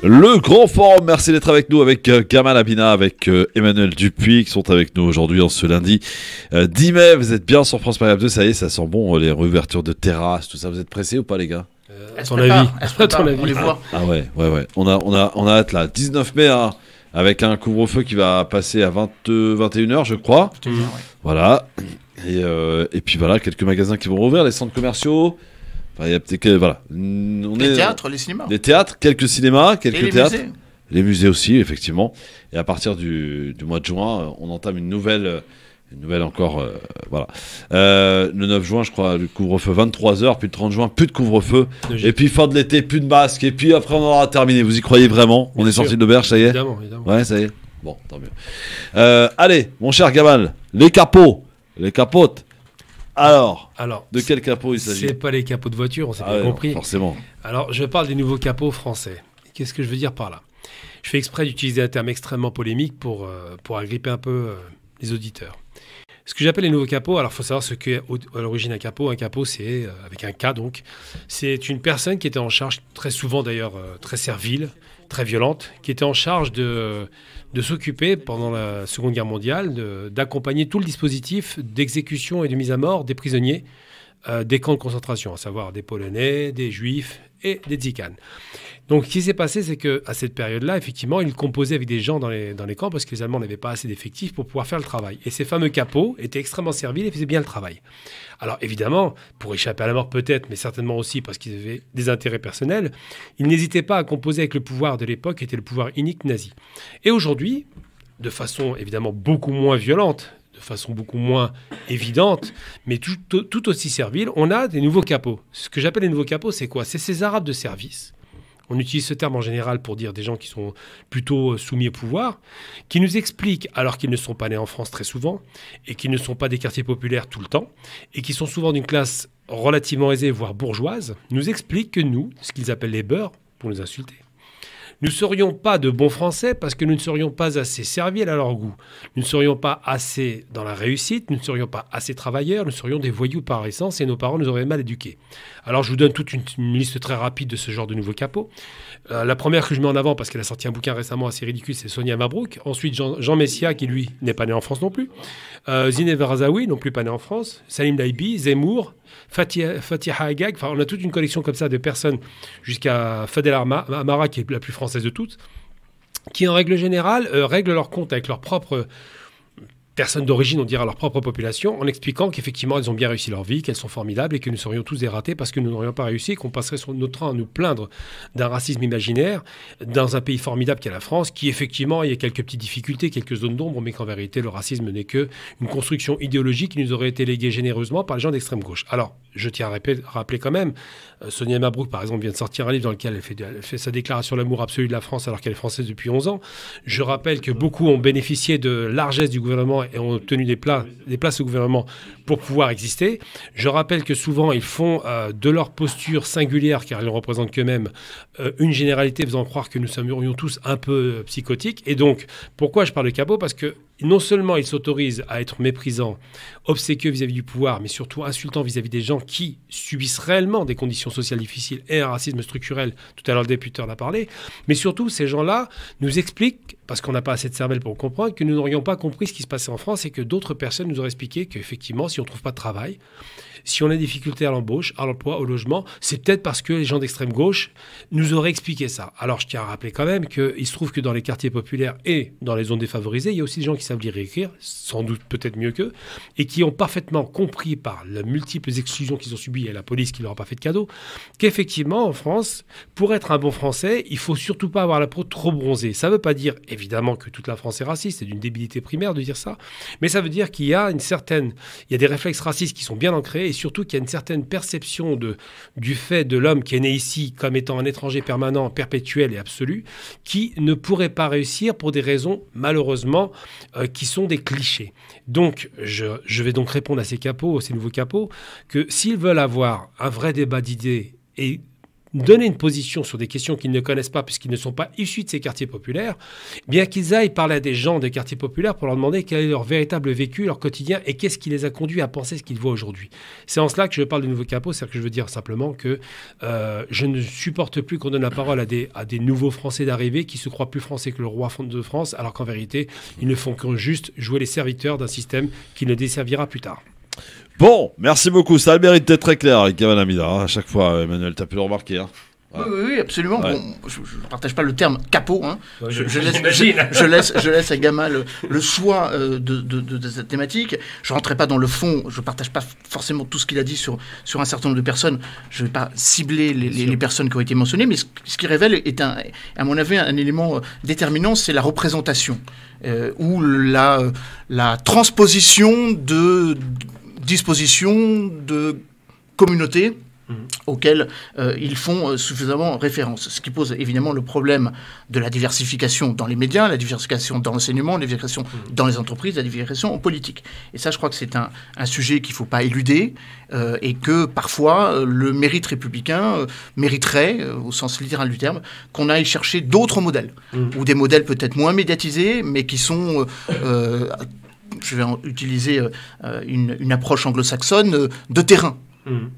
Le grand forum, merci d'être avec nous avec Gamal Abina, avec Emmanuel Dupuis qui sont avec nous aujourd'hui en ce lundi 10 mai. Vous êtes bien sur France Maghreb 2, ça y est, ça sent bon les réouvertures de terrasses, tout ça. Vous êtes pressés ou pas les gars? À ton avis. On les voit. Ah ouais. On a hâte là. 19 mai hein, avec un couvre-feu qui va passer à 21h je crois. Voilà. Et puis voilà, quelques magasins qui vont rouvrir, les centres commerciaux. Enfin, il y a peut-être voilà. Les théâtres, les cinémas. Les théâtres, quelques cinémas, quelques les théâtres. Musées. Les musées aussi, effectivement. Et à partir du mois de juin, on entame une nouvelle Une nouvelle encore, voilà. Le 9 juin, je crois, le couvre-feu 23h, puis le 30 juin, plus de couvre-feu. Et puis fin de l'été, plus de masques. Et puis après, on aura terminé. Vous y croyez vraiment? On est sorti de l'auberge, ça y est? Évidemment, évidemment. Ouais, ça y est. Bon, tant mieux. Allez, mon cher Gamal, les capots, les capotes. Alors, de quel capot il s'agit? C'est pas les capots de voiture, on s'est bien compris. Forcément. Alors, je parle des nouveaux capots français. Qu'est-ce que je veux dire par là? Je fais exprès d'utiliser un terme extrêmement polémique pour agripper un peu les auditeurs. Ce que j'appelle les nouveaux capots, alors il faut savoir ce qu'est à l'origine un capot. Un capot, c'est, avec un K donc, c'est une personne qui était en charge, très souvent d'ailleurs très servile, très violente, qui était en charge de s'occuper pendant la Seconde Guerre mondiale, d'accompagner tout le dispositif d'exécution et de mise à mort des prisonniers des camps de concentration, à savoir des Polonais, des Juifs et des Tziganes. Donc, ce qui s'est passé, c'est qu'à cette période-là, effectivement, ils composaient avec des gens dans les camps parce que les Allemands n'avaient pas assez d'effectifs pour pouvoir faire le travail. Et ces fameux capots étaient extrêmement serviles et faisaient bien le travail. Alors, évidemment, pour échapper à la mort peut-être, mais certainement aussi parce qu'ils avaient des intérêts personnels, ils n'hésitaient pas à composer avec le pouvoir de l'époque, qui était le pouvoir unique nazi. Et aujourd'hui, de façon évidemment beaucoup moins violente, de façon beaucoup moins évidente, mais tout aussi servile, on a des nouveaux capots. Ce que j'appelle les nouveaux capots, c'est quoi? C'est ces Arabes de service. On utilise ce terme en général pour dire des gens qui sont plutôt soumis au pouvoir, qui nous expliquent, alors qu'ils ne sont pas nés en France très souvent, et qui ne sont pas des quartiers populaires tout le temps, et qui sont souvent d'une classe relativement aisée, voire bourgeoise, nous expliquent que nous, ce qu'ils appellent les beurs, pour nous insulter, nous ne serions pas de bons Français parce que nous ne serions pas assez serviles à leur goût. Nous ne serions pas assez dans la réussite, nous ne serions pas assez travailleurs, nous serions des voyous par essence et nos parents nous auraient mal éduqués. Alors je vous donne toute une liste très rapide de ce genre de nouveaux capots. La première que je mets en avant, parce qu'elle a sorti un bouquin récemment assez ridicule, c'est Sonia Mabrouk. Ensuite, Jean Messia, qui lui n'est pas né en France non plus. Zineb Razaoui, non plus pas né en France. Salim Laibi, Zemmour, Fatiha Agag. Enfin, on a toute une collection comme ça de personnes jusqu'à Fadel Amara, qui est la plus française de toutes, qui en règle générale règlent leur compte avec leurs propres personnes d'origine, on dirait leur propre population, en expliquant qu'effectivement elles ont bien réussi leur vie, qu'elles sont formidables et que nous serions tous des ratés parce que nous n'aurions pas réussi et qu'on passerait sur notre train à nous plaindre d'un racisme imaginaire dans un pays formidable qu'est la France, qui effectivement il y a quelques petites difficultés, quelques zones d'ombre, mais qu'en vérité le racisme n'est qu'une construction idéologique qui nous aurait été léguée généreusement par les gens d'extrême gauche. Alors, je tiens à rappeler quand même, Sonia Mabrouk par exemple vient de sortir un livre dans lequel elle fait sa déclaration d'amour absolu de la France alors qu'elle est française depuis 11 ans. Je rappelle que beaucoup ont bénéficié de largesse du gouvernement et ont obtenu des places au gouvernement pour pouvoir exister. Je rappelle que souvent, ils font de leur posture singulière, car ils ne représentent qu'eux-mêmes, une généralité faisant croire que nous serions tous un peu psychotiques. Et donc, pourquoi je parle de cabot? Parce que non seulement ils s'autorisent à être méprisants, obséquieux vis-à-vis du pouvoir, mais surtout insultants vis-à-vis des gens qui subissent réellement des conditions sociales difficiles et un racisme structurel. Tout à l'heure, le député en a parlé. Mais surtout, ces gens-là nous expliquent, parce qu'on n'a pas assez de cervelle pour comprendre, que nous n'aurions pas compris ce qui se passait en France et que d'autres personnes nous auraient expliqué qu'effectivement, si on ne trouve pas de travail, si on a des difficultés à l'embauche, à l'emploi, au logement, c'est peut-être parce que les gens d'extrême gauche nous auraient expliqué ça. Alors, je tiens à rappeler quand même qu'il se trouve que dans les quartiers populaires et dans les zones défavorisées, il y a aussi des gens qui savent lire et écrire, sans doute peut-être mieux qu'eux, et qui ont parfaitement compris par les multiples exclusions qu'ils ont subies et la police qui ne leur a pas fait de cadeau, qu'effectivement, en France, pour être un bon Français, il ne faut surtout pas avoir la peau trop bronzée. Ça ne veut pas dire, évidemment, que toute la France est raciste, c'est d'une débilité primaire de dire ça, mais ça veut dire qu'il y a des réflexes racistes qui sont bien ancrés et surtout qu'il y a une certaine perception du fait de l'homme qui est né ici comme étant un étranger permanent, perpétuel et absolu, qui ne pourrait pas réussir pour des raisons, malheureusement, qui sont des clichés. Donc, je vais donc répondre à ces nouveaux capots, que s'ils veulent avoir un vrai débat d'idées et donner une position sur des questions qu'ils ne connaissent pas puisqu'ils ne sont pas issus de ces quartiers populaires, bien qu'ils aillent parler à des gens des quartiers populaires pour leur demander quel est leur véritable vécu, leur quotidien et qu'est-ce qui les a conduits à penser ce qu'ils voient aujourd'hui. C'est en cela que je parle de nouveaux capots, c'est-à-dire que je veux dire simplement que je ne supporte plus qu'on donne la parole à des nouveaux Français d'arrivée qui se croient plus français que le roi de France, alors qu'en vérité, ils ne font que juste jouer les serviteurs d'un système qui ne desservira plus tard. Bon, merci beaucoup. Ça a le mérite d'être très clair avec Gamal Hamida. À chaque fois, Emmanuel, t'as pu le remarquer. Hein. Ouais. Oui, absolument. Ouais. Bon, je ne partage pas le terme capot. Hein. Ouais, Je laisse à Gama le choix de cette thématique. Je ne rentrerai pas dans le fond. Je ne partage pas forcément tout ce qu'il a dit sur un certain nombre de personnes. Je ne vais pas cibler les personnes qui ont été mentionnées, mais ce qui révèle est, à mon avis, un élément déterminant, c'est la représentation ou la transposition de dispositions de communautés auxquels ils font suffisamment référence. Ce qui pose évidemment le problème de la diversification dans les médias, la diversification dans l'enseignement, la diversification dans les entreprises, la diversification en politique. Et ça, je crois que c'est un sujet qu'il ne faut pas éluder et que parfois le mérite républicain mériterait, au sens littéral du terme, qu'on aille chercher d'autres modèles, ou des modèles peut-être moins médiatisés, mais qui sont... je vais utiliser une approche anglo-saxonne de terrain.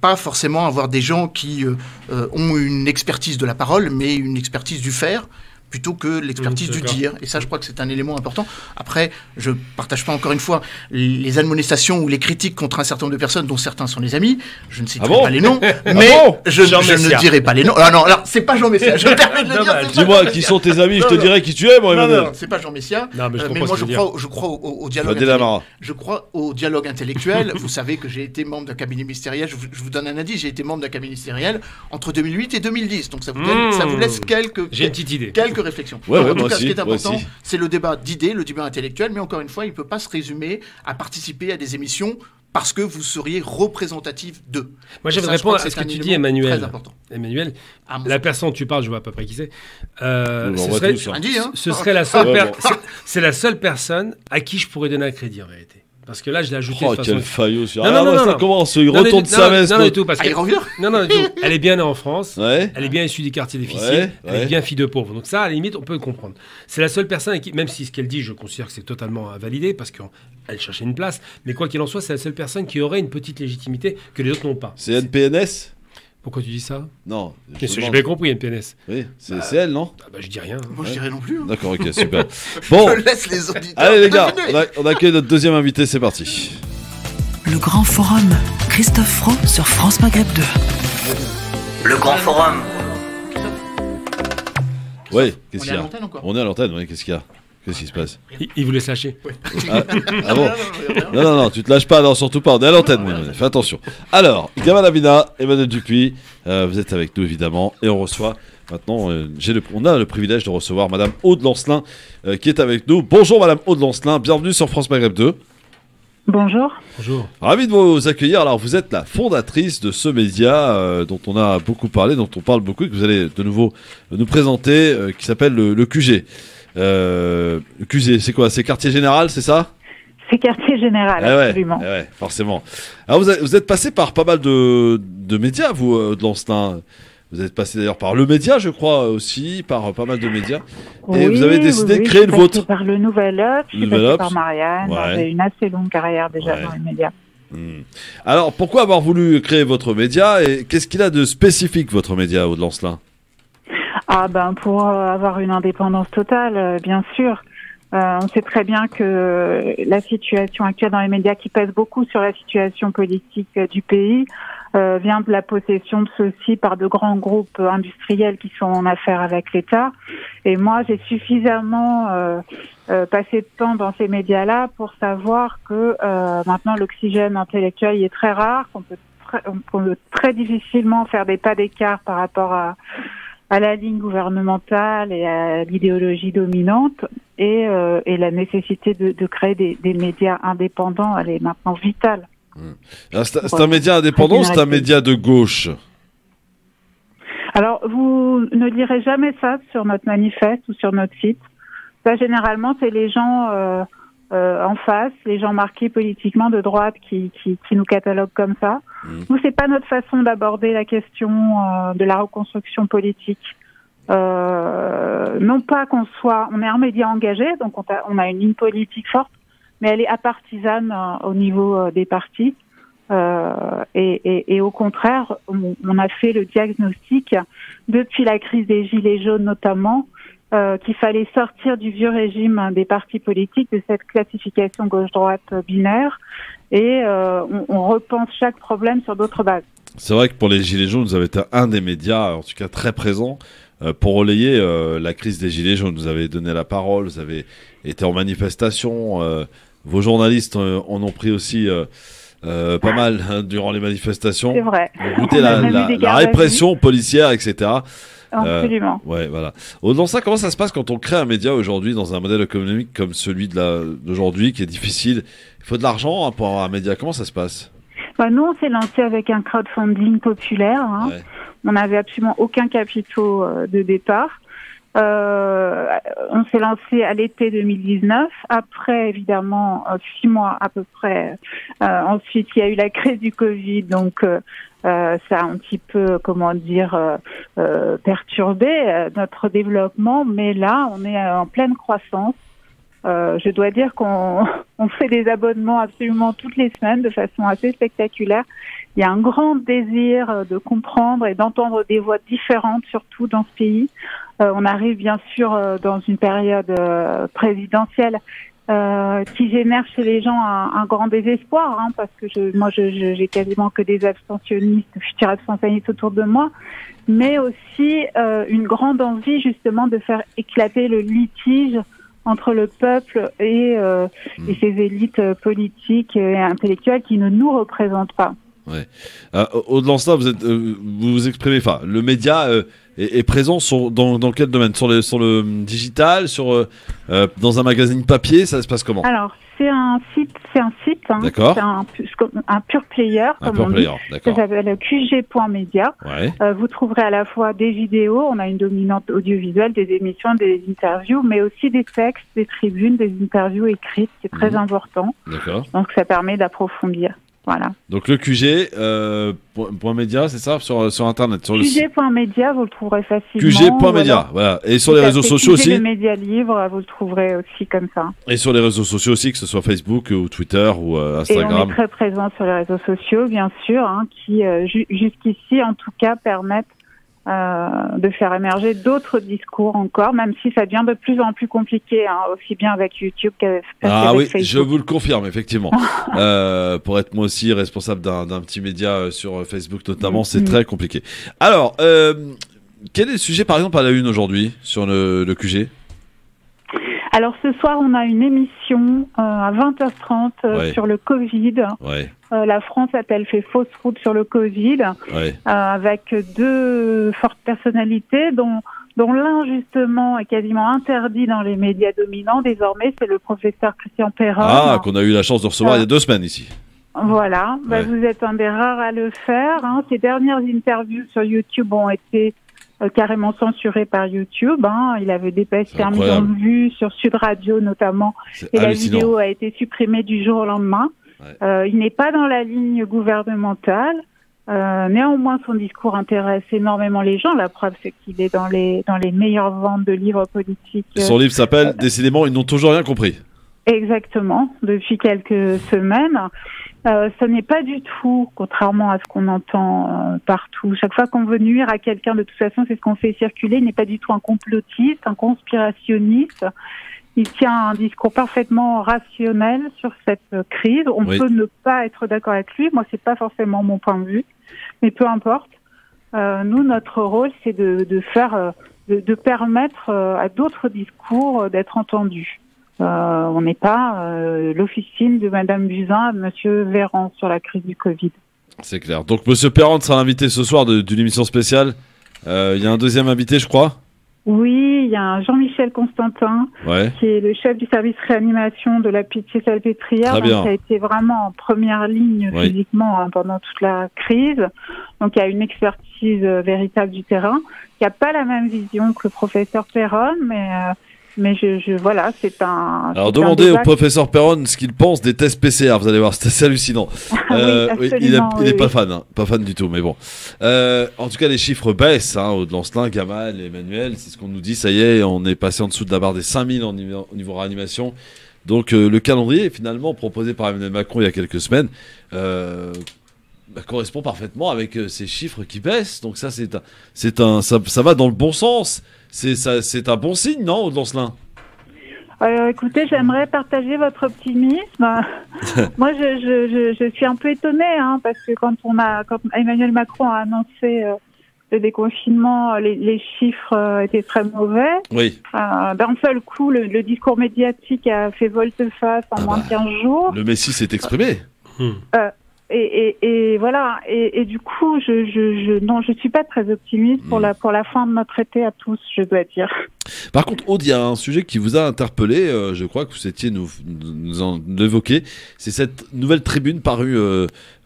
Pas forcément avoir des gens qui ont une expertise de la parole, mais une expertise du faire, plutôt que l'expertise du dire. Et ça, je crois que c'est un élément important. Après, je ne partage pas encore une fois les admonestations ou les critiques contre un certain nombre de personnes, dont certains sont les amis. Je ne citerai pas les noms, mais je ne dirai pas les noms. Ah non, alors, c'est pas Jean Messia. Je me permets de le dire. Dis-moi qui sont tes amis, je te dirai qui tu es, moi, Emmanuel. Non, c'est pas Jean Messia. Non, mais moi, je crois au dialogue. Je crois au dialogue intellectuel. Vous savez que j'ai été membre d'un cabinet ministériel. Je vous donne un indice. J'ai été membre d'un cabinet ministériel entre 2008 et 2010. Donc ça vous laisse J'ai une petite idée. Quelques réflexions. Ouais, en tout cas, aussi, ce qui est important, c'est le débat d'idées, le débat intellectuel, mais encore une fois, il ne peut pas se résumer à participer à des émissions parce que vous seriez représentatif d'eux. Moi, j'aimerais répondre à ce que tu dis, Emmanuel. Très important. Emmanuel, la personne dont tu parles, je vois à peu près qui c'est. Ce serait la seule personne à qui je pourrais donner un crédit, en vérité. Parce que là, je l'ai ajouté de façon... quel faillot sur... Non, ça commence, il retourne sa veste. Non, du tout, parce que... il revient. Non, du tout. Elle est bien née en France, Ouais. elle est bien issue des quartiers difficiles, elle est bien fille de pauvre. Donc ça, à la limite, on peut le comprendre. C'est la seule personne à qui, même si ce qu'elle dit, je considère que c'est totalement invalidé, parce qu'elle cherchait une place, mais quoi qu'il en soit, c'est la seule personne qui aurait une petite légitimité que les autres n'ont pas. C'est NPNS? Pourquoi tu dis ça? Non. J'ai bien compris, NPNS. Oui, c'est elle, non? Je dis rien. Moi, je dirais non plus. Hein. D'accord, ok, super. Bon. Je laisse les auditeurs. Allez, les gars, on accueille notre deuxième invité, c'est parti. Le Grand Forum, Christophe Fro sur France Maghreb 2. Le Grand Forum. Oui, qu'est-ce qu'il y a? On est à l'antenne encore. On est à l'antenne, oui, qu'est-ce qu'il y a? Qu'est-ce qui se passe? Il voulait se lâcher. Ah bon? Non, tu te lâches pas, non, surtout pas, on est à l'antenne, mais fais attention. Alors, Gamal Abina, Emmanuel Dupuis, vous êtes avec nous évidemment, et on reçoit maintenant, on a le privilège de recevoir Madame Aude Lancelin qui est avec nous. Bonjour Madame Aude Lancelin, bienvenue sur France Maghreb 2. Bonjour. Bonjour. Ravi de vous accueillir. Alors, vous êtes la fondatrice de ce média dont on a beaucoup parlé, dont on parle beaucoup, et que vous allez de nouveau nous présenter, qui s'appelle le QG. Le QG, c'est quoi? C'est quartier général, c'est ça? C'est quartier général, absolument. Ouais, forcément. Alors, vous êtes passé par pas mal de médias, vous, de Lancelin. Vous êtes passé d'ailleurs par le média, je crois, aussi, par pas mal de médias. Et vous avez décidé de créer le vôtre. Par le Nouvel Obs, je suis passé par Marianne. J'ai une assez longue carrière déjà dans les médias. Alors, pourquoi avoir voulu créer votre média et qu'est-ce qu'il a de spécifique, votre média, Aude Lancelin? Pour avoir une indépendance totale, bien sûr. On sait très bien que la situation actuelle dans les médias qui pèse beaucoup sur la situation politique du pays vient de la possession de ceux-ci par de grands groupes industriels qui sont en affaire avec l'État. Et moi, j'ai suffisamment passé de temps dans ces médias-là pour savoir que maintenant l'oxygène intellectuel il est très rare, qu'on peut très difficilement faire des pas d'écart par rapport à la ligne gouvernementale et à l'idéologie dominante et la nécessité de créer des médias indépendants, elle est maintenant vitale. C'est un média indépendant ou c'est un média de gauche? Alors, vous ne lirez jamais ça sur notre manifeste ou sur notre site. Ça, généralement, c'est les gens en face, les gens marqués politiquement de droite qui nous cataloguent comme ça. Nous, c'est pas notre façon d'aborder la question de la reconstruction politique. Non pas on est un média engagé, donc on a une ligne politique forte, mais elle est apartisane au niveau des partis. Et au contraire, on a fait le diagnostic depuis la crise des Gilets jaunes notamment, qu'il fallait sortir du vieux régime des partis politiques, de cette classification gauche-droite binaire, et on repense chaque problème sur d'autres bases. C'est vrai que pour les Gilets jaunes, vous avez été un des médias, en tout cas très présent, pour relayer la crise des Gilets jaunes. Vous avez donné la parole, vous avez été en manifestation. Vos journalistes en ont pris aussi pas mal durant les manifestations. C'est vrai. Vous goûtez la répression policière, etc. Absolument. Ouais, voilà. Au-delà de ça, comment ça se passe quand on crée un média aujourd'hui dans un modèle économique comme celui d'aujourd'hui, qui est difficile? Il faut de l'argent pour avoir un média. Comment ça se passe? Nous, on s'est lancé avec un crowdfunding populaire. Ouais. On n'avait absolument aucun capitaux de départ. On s'est lancé à l'été 2019. Après, évidemment, 6 mois à peu près. Ensuite, il y a eu la crise du Covid, donc ça a un petit peu, perturbé notre développement. Mais là, on est en pleine croissance. Je dois dire qu'on fait des abonnements absolument toutes les semaines de façon assez spectaculaire. Il y a un grand désir de comprendre et d'entendre des voix différentes, surtout dans ce pays. On arrive bien sûr dans une période présidentielle qui génère chez les gens un grand désespoir, parce que j'ai quasiment que des futurs abstentionnistes autour de moi, mais aussi une grande envie justement de faire éclater le litige entre le peuple et ses élites politiques et intellectuelles qui ne nous représentent pas. Ouais. Au-delà de ça, vous vous exprimez. Enfin, le média est présent dans quel domaine? Sur le digital, dans un magazine papier, ça se passe comment? Alors, c'est un site. D'accord. C'est un pure player, comme on dit. Ça s'appelle qg.media. Ouais. Vous trouverez à la fois des vidéos, on a une dominante audiovisuelle, des émissions, des interviews, mais aussi des textes, des tribunes, des interviews écrites. C'est très important. D'accord. Donc, ça permet d'approfondir. Voilà. Donc le QG .media, c'est ça, sur internet, sur QG.media, vous le trouverez facilement. QG.media, voilà. Et sur les réseaux sociaux aussi. Le média libre, vous le trouverez aussi comme ça. Et sur les réseaux sociaux aussi, que ce soit Facebook ou Twitter ou Instagram. Et on est très présent sur les réseaux sociaux, bien sûr, qui jusqu'ici, en tout cas, permettent de faire émerger d'autres discours encore, même si ça devient de plus en plus compliqué, aussi bien avec YouTube qu'avec Facebook. Je vous le confirme, effectivement. Pour être moi aussi responsable d'un petit média sur Facebook notamment, c'est très compliqué. Alors, quel est le sujet, par exemple, à la une aujourd'hui sur le QG? Alors ce soir, on a une émission à 20h30 sur le Covid. Ouais. La France a-t-elle fait fausse route sur le Covid, avec 2 fortes personnalités dont l'un justement est quasiment interdit dans les médias dominants désormais, c'est le professeur Christian Perron. Qu'on a eu la chance de recevoir il y a 2 semaines ici. Voilà, vous êtes un des rares à le faire. Ces dernières interviews sur YouTube ont été carrément censuré par YouTube. Il avait dépassé 1 million de vues sur Sud Radio notamment. Et la vidéo a été supprimée du jour au lendemain. Il n'est pas dans la ligne gouvernementale. Néanmoins, son discours intéresse énormément les gens. La preuve, c'est qu'il est dans les meilleures ventes de livres politiques. Son livre s'appelle « Décidément, ils n'ont toujours rien compris ». Exactement, depuis quelques semaines. Ce n'est pas du tout, contrairement à ce qu'on entend partout. Chaque fois qu'on veut nuire à quelqu'un, de toute façon, c'est ce qu'on fait circuler. Il n'est pas du tout un complotiste, un conspirationniste. Il tient un discours parfaitement rationnel sur cette crise. On peut ne pas être d'accord avec lui. Moi, c'est pas forcément mon point de vue, mais peu importe. Nous, notre rôle, c'est de permettre à d'autres discours d'être entendus. On n'est pas l'officine de Madame Buzyn, Monsieur Véran sur la crise du Covid. C'est clair. Donc Monsieur Perron sera invité ce soir d'une émission spéciale. Il y a un deuxième invité, je crois. Oui, il y a un Jean-Michel Constantin, qui est le chef du service réanimation de la Pitié-Salpêtrière, qui a été vraiment en première ligne physiquement pendant toute la crise. Donc il y a une expertise véritable du terrain. Il n'y a pas la même vision que le professeur Perron, mais voilà, c'est un... Alors demandez au professeur Perron ce qu'il pense des tests PCR, vous allez voir, c'est assez hallucinant. Il est pas fan du tout, mais bon. En tout cas, les chiffres baissent, au de Lancelin, Gamal, Emmanuel, c'est ce qu'on nous dit, ça y est, on est passé en dessous de la barre des 5000 au niveau réanimation. Donc le calendrier, finalement, proposé par Emmanuel Macron il y a quelques semaines, correspond parfaitement avec ces chiffres qui baissent. Donc ça, ça va dans le bon sens. C'est un bon signe, non, Lancelin ? Écoutez, j'aimerais partager votre optimisme. Moi, je suis un peu étonnée, hein, parce que quand Emmanuel Macron a annoncé le déconfinement, les chiffres étaient très mauvais. Oui. D'un seul coup, le discours médiatique a fait volte-face en moins de 15 jours. Le Messie s'est exprimé. Et voilà. Et du coup, je suis pas très optimiste pour la fin de notre été à tous, je dois dire. Par contre, Aude, il y a un sujet qui vous a interpellé, je crois que vous étiez nous en évoquer, c'est cette nouvelle tribune parue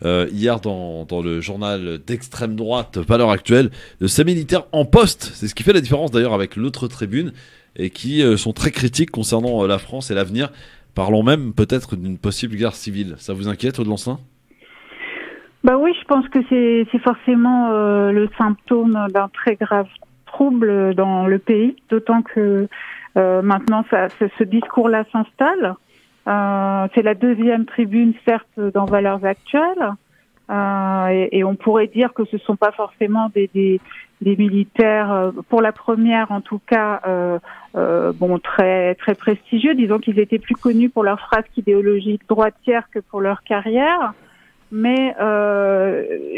hier dans le journal d'extrême droite Valeurs Actuelles, de ces militaires en poste. C'est ce qui fait la différence d'ailleurs avec l'autre tribune, et qui sont très critiques concernant la France et l'avenir, parlant même peut-être d'une possible guerre civile. Ça vous inquiète, Aude Lancelin ? Bah oui, je pense que c'est forcément le symptôme d'un très grave trouble dans le pays, d'autant que maintenant ce discours-là s'installe. C'est la deuxième tribune, certes, dans Valeurs Actuelles, et on pourrait dire que ce sont pas forcément des militaires, pour la première en tout cas, très très prestigieux. Disons qu'ils étaient plus connus pour leur frasque idéologique droitière que pour leur carrière. Mais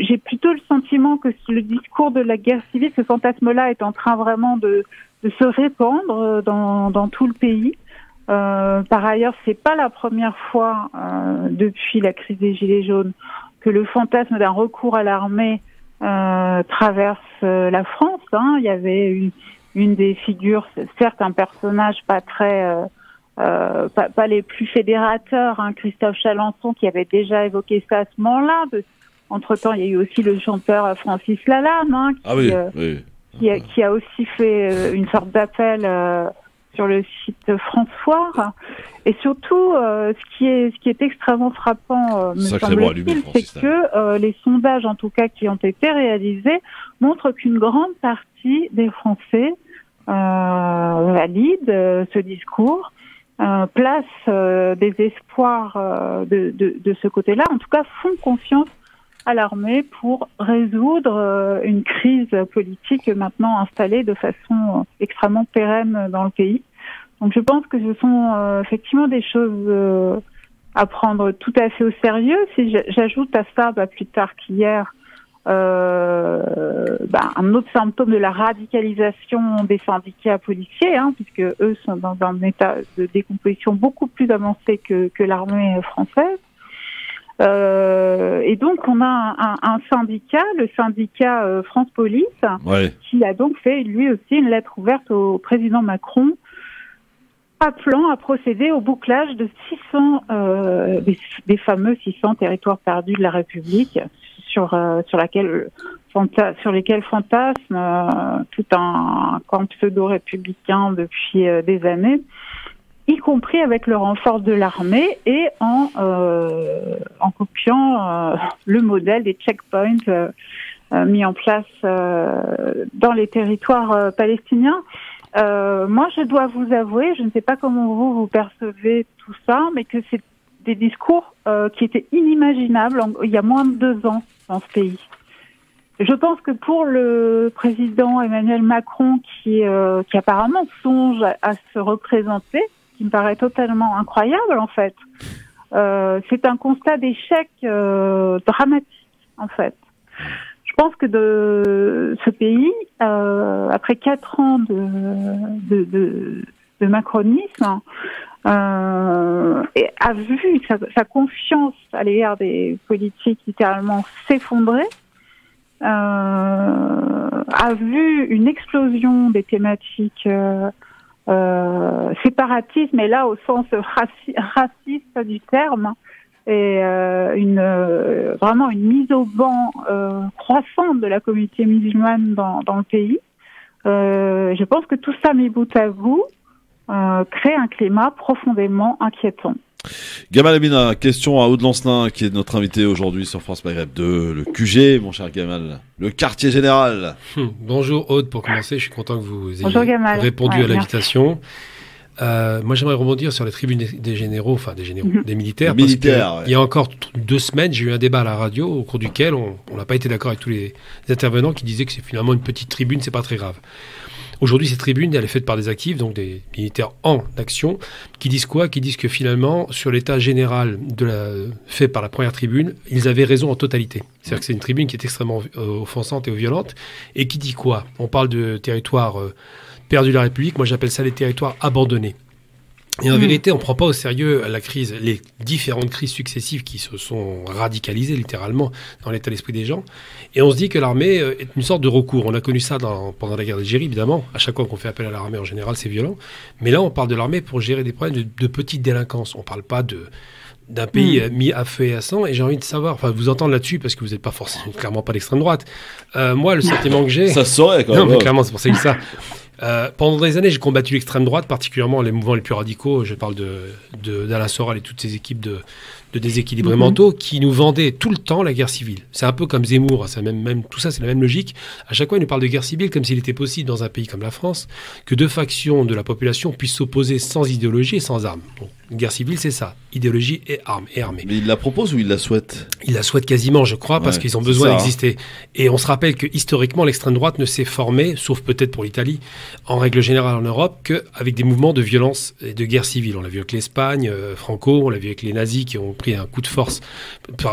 j'ai plutôt le sentiment que le discours de la guerre civile, ce fantasme-là, est en train vraiment de se répandre dans tout le pays. Par ailleurs, c'est pas la première fois depuis la crise des Gilets jaunes que le fantasme d'un recours à l'armée traverse la France. Hein. Il y avait une des figures, certes un personnage pas très... pas les plus fédérateurs, hein, Christophe Chalençon, qui avait déjà évoqué ça à ce moment-là. Entre-temps, il y a eu aussi le chanteur Francis Lalanne, hein, qui a aussi fait une sorte d'appel sur le site François. Et surtout, ce qui est extrêmement frappant, me semble-t-il, c'est que les sondages, en tout cas, qui ont été réalisés, montrent qu'une grande partie des Français valident ce discours. Place des espoirs de ce côté-là, en tout cas font confiance à l'armée pour résoudre une crise politique maintenant installée de façon extrêmement pérenne dans le pays. Donc je pense que ce sont effectivement des choses à prendre tout à fait au sérieux. Si j'ajoute à ça, plus tard qu'hier, un autre symptôme de la radicalisation des syndicats policiers, hein, puisque eux sont dans un état de décomposition beaucoup plus avancé que l'armée française. Et donc on a un syndicat, le syndicat France Police, qui a donc fait lui aussi une lettre ouverte au président Macron, appelant à procéder au bouclage de 600 des fameux 600 territoires perdus de la République, sur lesquels fantasme tout un camp pseudo-républicain depuis des années, y compris avec le renfort de l'armée et en copiant le modèle des checkpoints mis en place dans les territoires palestiniens. Moi, je dois vous avouer, je ne sais pas comment vous percevez tout ça, mais que c'est des discours qui étaient inimaginables il y a moins de 2 ans dans ce pays. Je pense que pour le président Emmanuel Macron, qui apparemment songe à se représenter, ce qui me paraît totalement incroyable en fait, c'est un constat d'échec dramatique en fait. Je pense que ce pays, après 4 ans de macronisme, a vu sa confiance à l'égard des politiques littéralement s'effondrer, a vu une explosion des thématiques séparatisme, et là au sens raciste du terme, et vraiment une mise au banc croissante de la communauté musulmane dans le pays. Je pense que tout ça mis bout à bout crée un climat profondément inquiétant. Gamal Amina, question à Aude Lancelin, qui est notre invité aujourd'hui sur France Maghreb 2, le QG, mon cher Gamal, le quartier général. Bonjour Aude, pour commencer, je suis content que vous ayez répondu à l'invitation. Moi, j'aimerais rebondir sur les tribunes des généraux, des militaires. Il y a encore 2 semaines, j'ai eu un débat à la radio au cours duquel on n'a pas été d'accord avec tous les intervenants qui disaient que c'est finalement une petite tribune, c'est pas très grave. Aujourd'hui, cette tribune, elle est faite par des actifs, donc des militaires en action, qui disent quoi? Qui disent que finalement, sur l'état général fait par la première tribune, ils avaient raison en totalité. C'est-à-dire que c'est une tribune qui est extrêmement offensante et violente, et qui dit quoi? On parle de territoires perdus de la République, moi j'appelle ça les territoires abandonnés. Et en vérité, on ne prend pas au sérieux les différentes crises successives qui se sont radicalisées littéralement dans l'état d'esprit des gens. Et on se dit que l'armée est une sorte de recours. On a connu ça pendant la guerre d'Algérie, évidemment. À chaque fois qu'on fait appel à l'armée, en général, c'est violent. Mais là, on parle de l'armée pour gérer des problèmes de petite délinquance. On ne parle pas d'un pays mis à feu et à sang. Et j'ai envie de savoir, vous entendre là-dessus, parce que vous n'êtes pas forcément, clairement pas d'extrême droite. Moi, le sentiment que j'ai... Ça se saurait quand même. Non, mais clairement, c'est pour ça que ça... pendant des années, j'ai combattu l'extrême droite, particulièrement les mouvements les plus radicaux. Je parle d'Alain Soral et toutes ces équipes de déséquilibrés mentaux qui nous vendaient tout le temps la guerre civile. C'est un peu comme Zemmour, tout ça, c'est la même logique. À chaque fois, il nous parle de guerre civile comme s'il était possible dans un pays comme la France que deux factions de la population puissent s'opposer sans idéologie et sans armes. Donc, une guerre civile, c'est ça, idéologie et armes et armée. Mais il la propose ou il la souhaite? Il la souhaite quasiment, je crois, parce qu'ils ont besoin d'exister. Et on se rappelle que historiquement, l'extrême droite ne s'est formée, sauf peut-être pour l'Italie, en règle générale en Europe, qu'avec des mouvements de violence et de guerre civile. On l'a vu avec l'Espagne, Franco, on l'a vu avec les nazis qui ont pris un coup de force.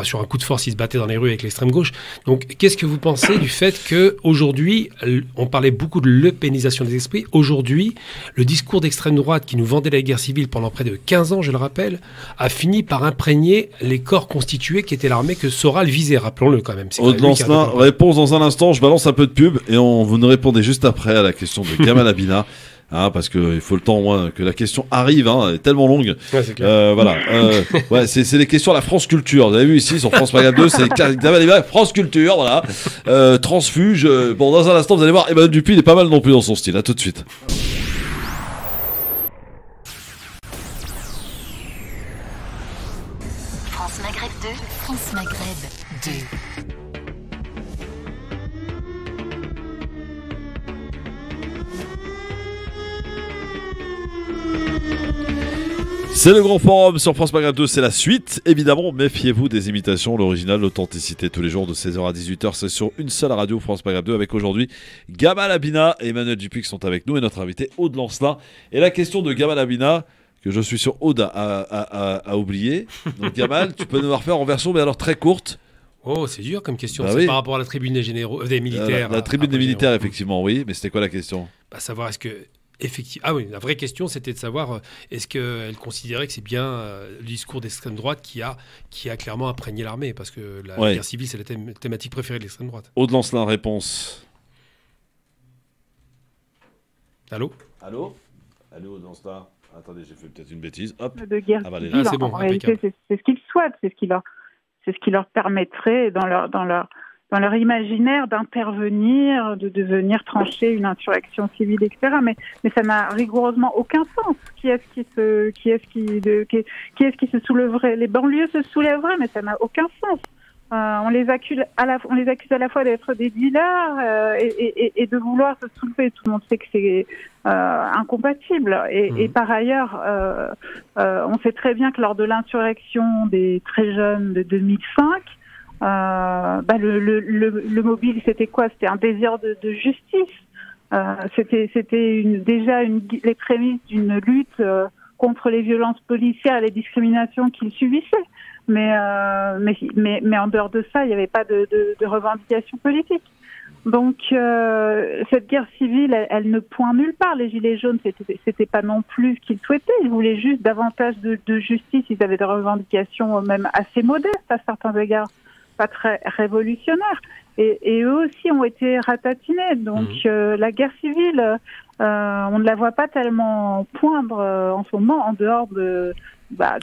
Sur un coup de force, ils se battaient dans les rues avec l'extrême gauche. Donc, qu'est-ce que vous pensez du fait qu'aujourd'hui, on parlait beaucoup de l'eupénisation des esprits. Aujourd'hui, le discours d'extrême droite qui nous vendait la guerre civile pendant près de 15 ans, je le rappelle, a fini par imprégner les corps constitués qui étaient l'armée que Soral visait, rappelons-le quand même. Aude Lancelin, réponse dans un instant, je balance un peu de pub et vous nous répondez juste après à la question de Gamal Abina. Parce qu'il faut le temps au moins que la question arrive, elle est tellement longue. Ouais, c'est clair. Voilà. C'est les questions à la France Culture. Vous avez vu ici sur France Maghreb 2, c'est France Culture, voilà. Transfuge. Bon, dans un instant, vous allez voir, Emmanuel Dupuis, il est pas mal non plus dans son style. À tout de suite. France Maghreb 2, France Maghreb 2. C'est le grand forum sur France Maghreb 2, c'est la suite. Évidemment, méfiez-vous des imitations, l'original, l'authenticité. Tous les jours de 16h à 18h, c'est sur une seule radio, France Maghreb 2, avec aujourd'hui Gamal Abina et Emmanuel Dupuis qui sont avec nous et notre invité Aude Lancelin. Et la question de Gamal Abina, que je suis sûr Aude a oublié. Donc Gamal, tu peux nous la refaire en version, mais alors très courte. Oh, c'est dur comme question. C'est par rapport à la tribune des généraux, des militaires. La tribune des militaires, effectivement, oui. Mais c'était quoi la question? Savoir est-ce que... Ah oui, la vraie question, c'était de savoir est-ce qu'elle considérait que c'est bien le discours d'extrême droite qui a clairement imprégné l'armée, parce que la guerre civile, c'est la thématique préférée de l'extrême droite. Aude Lancelin, réponse. Allô, Aude Lancelin. Attendez, j'ai fait peut-être une bêtise. Hop. De guerre civile, c'est bon, en réalité, c'est ce qu'ils souhaitent, c'est ce qui leur permettrait dans leur imaginaire d'intervenir, de venir trancher une insurrection civile, etc. Mais ça n'a rigoureusement aucun sens. Qui est-ce qui se soulèverait? Les banlieues se soulèveraient, mais ça n'a aucun sens. On les accuse à la fois d'être des dealers et de vouloir se soulever. Tout le monde sait que c'est incompatible. Et par ailleurs, on sait très bien que lors de l'insurrection des très jeunes de 2005, le mobile, c'était quoi? C'était un désir de justice. C'était les prémices d'une lutte contre les violences policières et les discriminations qu'ils subissaient. Mais en dehors de ça, il n'y avait pas de revendication politique. Donc cette guerre civile, elle ne pointe nulle part. Les Gilets jaunes, c'était pas non plus ce qu'ils souhaitaient. Ils voulaient juste davantage de justice. Ils avaient des revendications même assez modestes à certains égards, pas très révolutionnaires. Et eux aussi ont été ratatinés. Donc la guerre civile, on ne la voit pas tellement poindre en ce moment, en dehors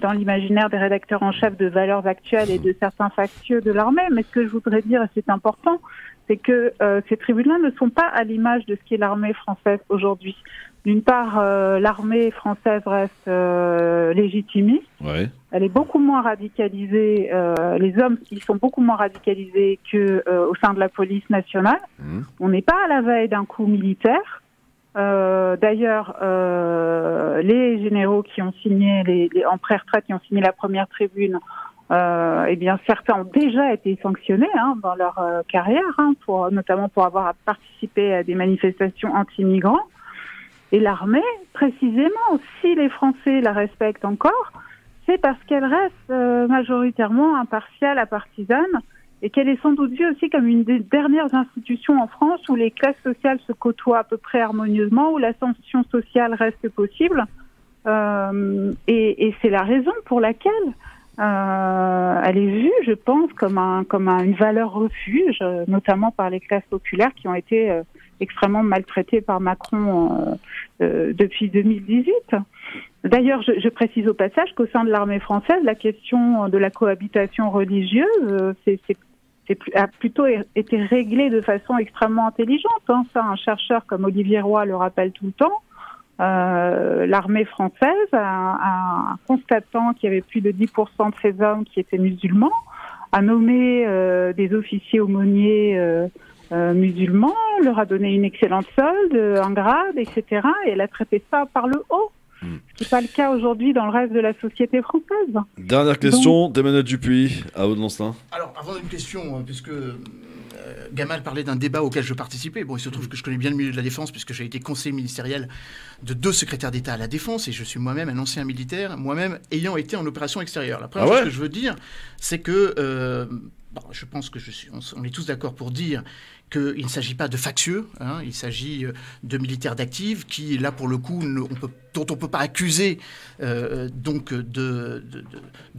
dans l'imaginaire des rédacteurs en chef de Valeurs Actuelles et de certains factieux de l'armée. Mais ce que je voudrais dire, et c'est important, c'est que ces tribunaux ne sont pas à l'image de ce qu'est l'armée française aujourd'hui. D'une part, l'armée française reste légitimiste. Ouais. Elle est beaucoup moins radicalisée. Les hommes, ils sont beaucoup moins radicalisés qu'au sein de la police nationale. On n'est pas à la veille d'un coup militaire. D'ailleurs, les généraux qui ont signé, en pré-retraite, qui ont signé la première tribune, eh bien, certains ont déjà été sanctionnés dans leur carrière, notamment pour avoir participé à des manifestations anti-migrants. Et l'armée, précisément, si les Français la respectent encore, c'est parce qu'elle reste majoritairement impartiale, apartisane, et qu'elle est sans doute vue aussi comme une des dernières institutions en France où les classes sociales se côtoient à peu près harmonieusement, où l'ascension sociale reste possible. Et c'est la raison pour laquelle elle est vue, je pense, comme une valeur refuge, notamment par les classes populaires qui ont été extrêmement maltraitées par Macron depuis 2018. D'ailleurs, je précise au passage qu'au sein de l'armée française, la question de la cohabitation religieuse a plutôt été réglée de façon extrêmement intelligente. Ça, un chercheur comme Olivier Roy le rappelle tout le temps. L'armée française, en constatant qu'il y avait plus de 10% de ses hommes qui étaient musulmans, a nommé des officiers aumôniers musulmans, leur a donné une excellente solde, un grade, etc. Et elle a traité ça par le haut. Ce qui n'est pas le cas aujourd'hui dans le reste de la société française. Dernière question d'Emmanuel Dupuis à Aude-Lancelin. Alors, avant une question, puisque Gamal parlait d'un débat auquel je participais. Bon, il se trouve que je connais bien le milieu de la défense puisque j'ai été conseiller ministériel de 2 secrétaires d'État à la défense et je suis moi-même un ancien militaire, moi-même ayant été en opération extérieure. La première chose que je veux dire, c'est que je pense que on est tous d'accord pour dire qu'il ne s'agit pas de factieux, il s'agit de militaires d'actifs qui, là pour le coup, dont on ne peut pas accuser donc de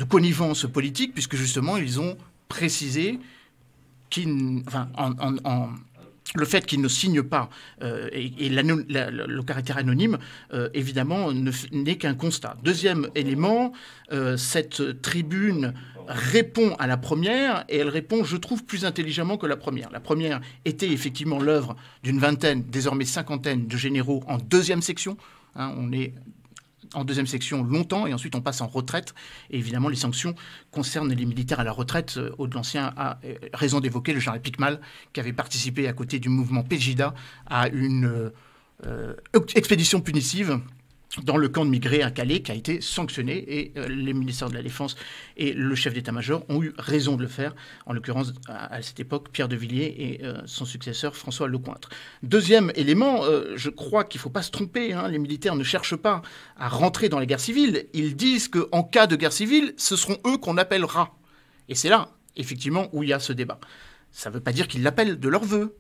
connivence politique, puisque justement ils ont précisé le fait qu'ils ne signent pas et le caractère anonyme, évidemment, n'est qu'un constat. Deuxième élément, cette tribune répond à la première, et elle répond, je trouve, plus intelligemment que la première. La première était effectivement l'œuvre d'une vingtaine, désormais cinquantaine de généraux en 2e section. On est en 2e section longtemps, et ensuite on passe en retraite. Et évidemment, les sanctions concernent les militaires à la retraite. Aude-Lancien a raison d'évoquer le général Picmal, qui avait participé à côté du mouvement Pegida à une expédition punitive dans le camp de migrés à Calais, qui a été sanctionné, et les ministères de la Défense et le chef d'état-major ont eu raison de le faire, en l'occurrence à cette époque Pierre de Villiers et son successeur François Lecointre. Deuxième élément, je crois qu'il ne faut pas se tromper, les militaires ne cherchent pas à rentrer dans les guerres civiles, ils disent qu'en cas de guerre civile, ce seront eux qu'on appellera. Et c'est là, effectivement, où il y a ce débat. Ça ne veut pas dire qu'ils l'appellent de leur vœu.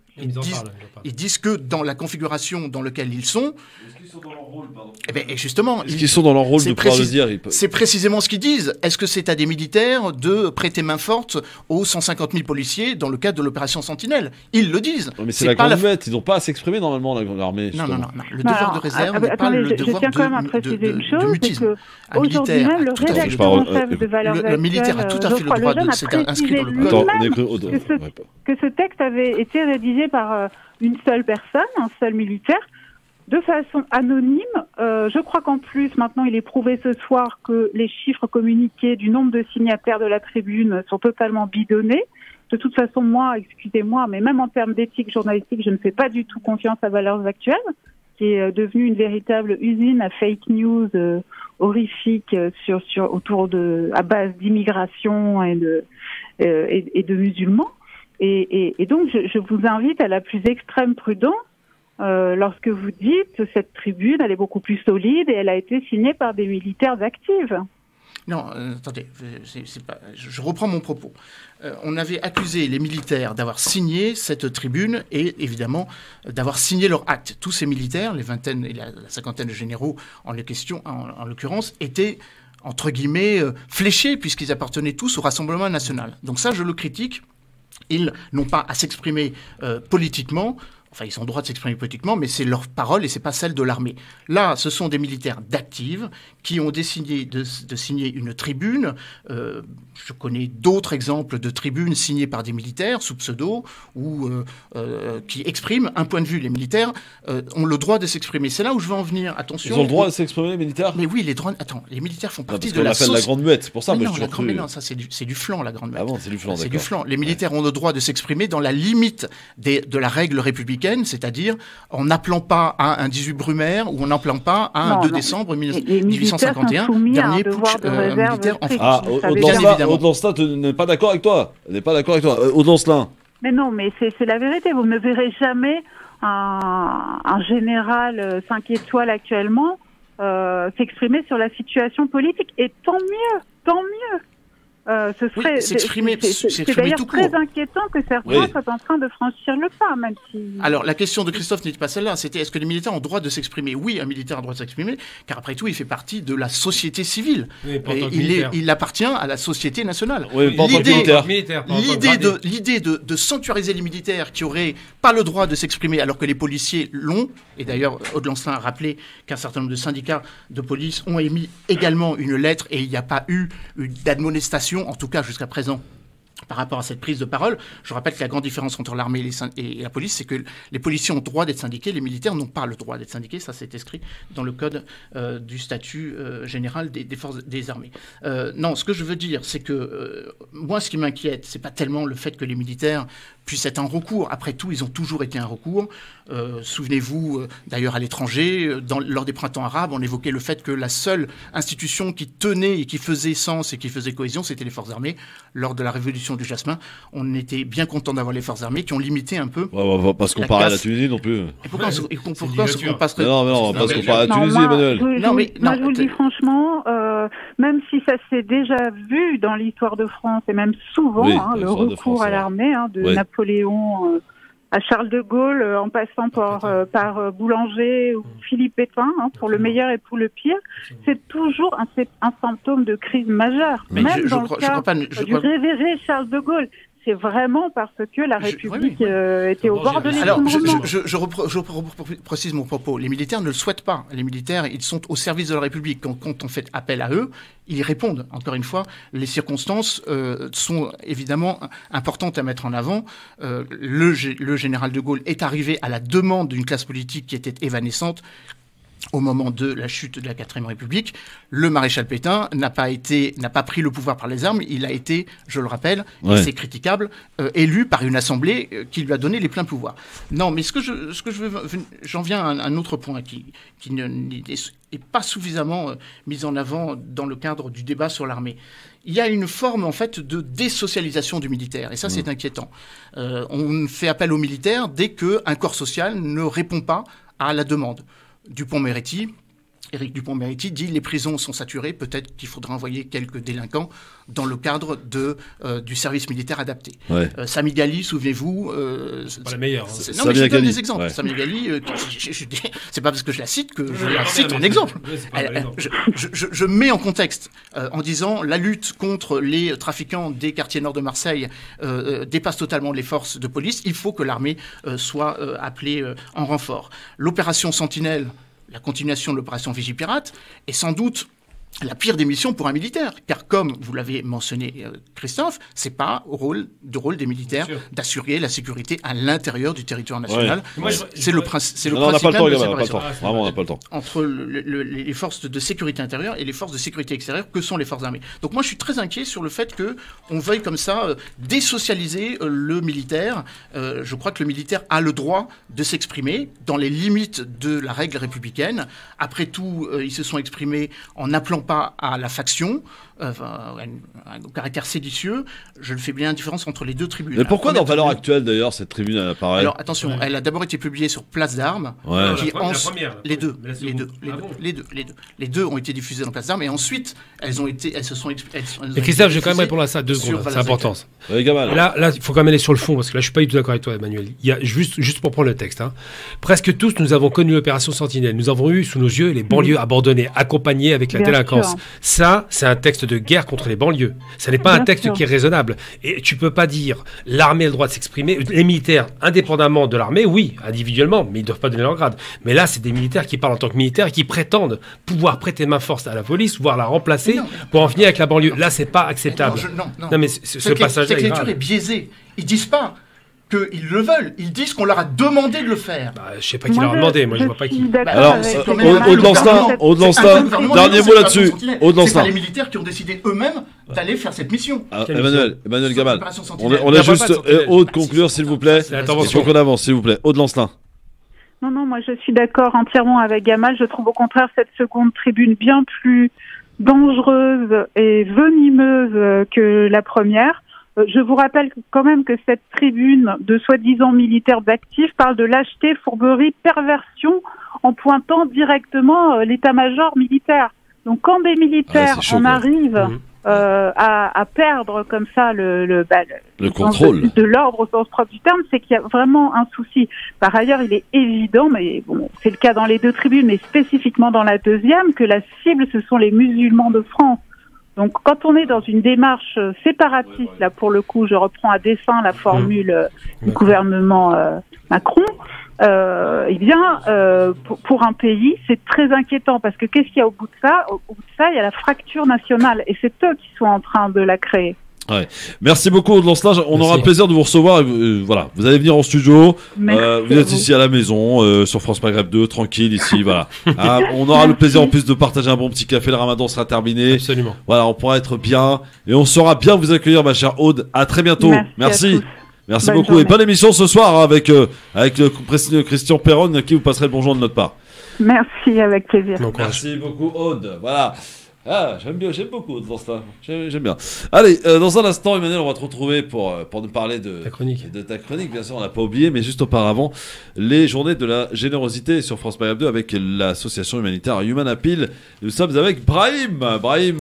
Ils disent que dans la configuration dans laquelle ils sont... Est-ce qu'ils sont dans leur rôle, pardon ? Et justement... Est-ce qu'ils sont dans leur rôle de pouvoir le dire ? C'est précisément ce qu'ils disent. Est-ce que c'est à des militaires de prêter main forte aux 150 000 policiers dans le cadre de l'opération Sentinelle ? Ils le disent. Mais c'est la grande muette. Ils n'ont pas à s'exprimer normalement, l'armée. Non. Le devoir de réserve n'est pas le devoir je tiens quand même à préciser une chose, c'est qu'aujourd'hui même, le rédacteur en chef de Valeurs Actuelles, le militaire a tout à fait le droit de s'être inscrit dans le code. Que ce texte avait été rédigé par une seule personne, un seul militaire, de façon anonyme. Je crois qu'en plus, maintenant, il est prouvé ce soir que les chiffres communiqués du nombre de signataires de la tribune sont totalement bidonnés. De toute façon, moi, excusez-moi, mais même en termes d'éthique journalistique, je ne fais pas du tout confiance à Valeurs Actuelles, qui est devenue une véritable usine à fake news horrifiques à base d'immigration et de musulmans. Et donc, je vous invite à la plus extrême prudence lorsque vous dites que cette tribune, elle est beaucoup plus solide et elle a été signée par des militaires actifs. Non, attendez, je reprends mon propos. On avait accusé les militaires d'avoir signé cette tribune et évidemment d'avoir signé leur acte. Tous ces militaires, les vingtaines et la cinquantaine de généraux en l'occurrence, étaient entre guillemets fléchés puisqu'ils appartenaient tous au Rassemblement national. Donc ça, je le critique. Ils n'ont pas à s'exprimer politiquement. Enfin, ils ont le droit de s'exprimer politiquement, mais c'est leur parole et c'est pas celle de l'armée. Là, ce sont des militaires d'active qui ont décidé de signer une tribune. Je connais d'autres exemples de tribunes signées par des militaires sous pseudo ou qui expriment un point de vue. Les militaires ont le droit de s'exprimer. C'est là où je veux en venir. Attention. Ils ont le droit de s'exprimer, les militaires ? Mais oui, les droits. Attends, les militaires font partie de la sauce. La grande muette, c'est pour ça. Mais non, ça c'est du flanc, la grande muette. Ah bon, c'est du flanc, d'accord. C'est du flanc. Les militaires ont le droit de s'exprimer dans la limite de la règle républicaine. républicaine, c'est-à-dire en n'appelant pas à un 18 Brumaire ou en n'appelant pas à un 2 décembre 1851, dernier putsch militaire en France. Aude Lancelin n'est pas d'accord avec toi. Aude Lancelin. Mais non, mais c'est la vérité. Vous ne verrez jamais un général 5 étoiles actuellement s'exprimer sur la situation politique. Et tant mieux. C'est d'ailleurs très inquiétant que certains soient en train de franchir le pas, même si... Alors, la question de Christophe n'était pas celle-là, c'était est-ce que les militaires ont le droit de s'exprimer ? Oui, un militaire a le droit de s'exprimer, car après tout, il fait partie de la société civile. Oui, il appartient à la société nationale. Oui, L'idée de sanctuariser les militaires qui n'auraient pas le droit de s'exprimer alors que les policiers l'ont, et d'ailleurs, Aude Lancelin a rappelé qu'un certain nombre de syndicats de police ont émis également une lettre et il n'y a pas eu d'admonestation, en tout cas jusqu'à présent, par rapport à cette prise de parole. Je rappelle que la grande différence entre l'armée et la police, c'est que les policiers ont le droit d'être syndiqués, les militaires n'ont pas le droit d'être syndiqués. Ça, c'est inscrit dans le code du statut général des forces des armées. Non, ce que je veux dire, c'est que moi, ce qui m'inquiète, c'est pas tellement le fait que les militaires puissent être un recours. Après tout, ils ont toujours été un recours. Souvenez-vous, d'ailleurs, à l'étranger, lors des printemps arabes, on évoquait le fait que la seule institution qui tenait et qui faisait sens et qui faisait cohésion, c'était les forces armées. Lors de la révolution du Jasmin, on était bien content d'avoir les forces armées qui ont limité un peu. On va pas se comparer à la Tunisie non plus. Et pourquoi on passerait... Non, on va pas se comparer à la Tunisie, Emmanuel. Moi, je vous le dis franchement, même si ça s'est déjà vu dans l'histoire de France, et même souvent, le recours à l'armée de Napoléon à Charles de Gaulle, en passant par Boulanger ou Philippe Pétain, pour le meilleur et pour le pire, c'est toujours un symptôme de crise majeure. Mais même dans le cas du révéré Charles de Gaulle. C'est vraiment parce que la République était au bord de l'effondrement. Alors, je précise mon propos. Les militaires ne le souhaitent pas. Les militaires, ils sont au service de la République. Quand on fait appel à eux, ils y répondent. Encore une fois, les circonstances sont évidemment importantes à mettre en avant. Le général de Gaulle est arrivé à la demande d'une classe politique qui était évanescente. Au moment de la chute de la 4ème République, le maréchal Pétain n'a pas pris le pouvoir par les armes, il a été, je le rappelle, et c'est critiquable, élu par une assemblée qui lui a donné les pleins pouvoirs. Non, mais j'en viens à un autre point qui n'est pas suffisamment mis en avant dans le cadre du débat sur l'armée. Il y a une forme, en fait, de désocialisation du militaire, et ça, c'est inquiétant. On fait appel aux militaires dès qu'un corps social ne répond pas à la demande. Éric Dupond-Moretti dit les prisons sont saturées, peut-être qu'il faudra envoyer quelques délinquants dans le cadre du service militaire adapté. Sami Ghali, souvenez-vous... c'est pas la meilleure. Non, mais je donne des exemples. Sami Ghali, c'est pas parce que je la cite que je la cite en exemple. Je mets en contexte en disant la lutte contre les trafiquants des quartiers nord de Marseille dépasse totalement les forces de police. Il faut que l'armée soit appelée en renfort. L'opération Sentinelle, la continuation de l'opération Vigipirate, est sans doute la pire des missions pour un militaire, car comme vous l'avez mentionné, Christophe, c'est pas le rôle des militaires d'assurer la sécurité à l'intérieur du territoire national. C'est le principe. On n'a pas le temps, on n'a pas le temps. Vraiment, on n'a pas le temps. Entre les forces de sécurité intérieure et les forces de sécurité extérieure, que sont les forces armées. Donc moi, je suis très inquiet sur le fait que on veuille comme ça désocialiser le militaire. Je crois que le militaire a le droit de s'exprimer dans les limites de la règle républicaine. Après tout, ils se sont exprimés en appelant pas à la faction, un caractère séditieux. Je le fais bien la différence entre les deux tribunes. Mais pourquoi dans Valeurs Actuelles d'ailleurs cette tribune apparaît ? Alors attention, elle a d'abord été publiée sur Place d'Armes. Les deux ont été diffusées dans Place d'Armes et ensuite elles se sont. Mais Christophe, je vais quand même répondre à ça 2 secondes. C'est important. Là, il faut quand même aller sur le fond parce que là, je suis pas du tout d'accord avec toi, Emmanuel. Il y a juste pour prendre le texte. Presque tous, nous avons connu l'opération Sentinelle. Nous avons eu sous nos yeux les banlieues abandonnées, accompagnées avec la délinquance. Ça, c'est un texte de guerre contre les banlieues. Ça n'est pas un texte qui est raisonnable. Et tu peux pas dire l'armée a le droit de s'exprimer. Les militaires, indépendamment de l'armée, oui, individuellement, mais ils doivent pas donner leur grade. Mais là, c'est des militaires qui parlent en tant que militaires et qui prétendent pouvoir prêter main forte à la police, voire la remplacer pour en finir avec la banlieue. Là, c'est pas acceptable. Non, mais ce passage-là cette lecture est biaisée. Ils disent pas qu'ils le veulent. Ils disent qu'on leur a demandé de le faire. Bah, je sais pas qui leur a demandé, moi je vois pas qui. Alors, Aude Lancelin, dernier mot là-dessus. Aude C'est pas Lancelin. les militaires qui ont décidé eux-mêmes d'aller faire cette mission. Emmanuel Gamal. Opération Sentinelle. On a juste Aude conclure, s'il vous plaît. C'est Il l'intervention. faut qu'on avance, s'il vous plaît. Aude Lancelin. Non, moi je suis d'accord entièrement avec Gamal. Je trouve au contraire cette seconde tribune bien plus dangereuse et venimeuse que la première. Je vous rappelle quand même que cette tribune de soi-disant militaires actifs parle de lâcheté, fourberie, perversion en pointant directement l'état-major militaire. Donc quand des militaires chaud, en quoi. arrivent à perdre comme ça le contrôle de l'ordre au sens propre du terme, c'est qu'il y a vraiment un souci. Par ailleurs, il est évident, mais bon, c'est le cas dans les deux tribunes, mais spécifiquement dans la deuxième, que la cible, ce sont les musulmans de France. Donc, quand on est dans une démarche séparatiste, là, pour le coup, je reprends à dessein la formule du gouvernement Macron, eh bien, pour un pays, c'est très inquiétant, parce que qu'est-ce qu'il y a au bout de ça? Au bout de ça, il y a la fracture nationale, et c'est eux qui sont en train de la créer. Ouais. Merci beaucoup, Aude Lancelin. On aura le plaisir de vous recevoir. Voilà, vous allez venir en studio. Vous êtes ici à la maison, sur France Maghreb 2, tranquille ici. Voilà. On aura le plaisir en plus de partager un bon petit café. Le Ramadan sera terminé. Absolument. Voilà, on pourra être bien et on saura bien vous accueillir, ma chère Aude. À très bientôt. Merci Bonne beaucoup journée. et bonne émission ce soir avec le Christian Perron qui vous passerait le bonjour de notre part. Merci, avec plaisir. Merci beaucoup, Aude. Voilà. J'aime beaucoup Aude Lancelin. J'aime bien. Allez, dans un instant, Emmanuel, on va te retrouver pour nous parler de ta chronique. Bien sûr, on l'a pas oublié, mais juste auparavant, les journées de la générosité sur France Maghreb 2 avec l'association humanitaire Human Appeal. Nous sommes avec Brahim.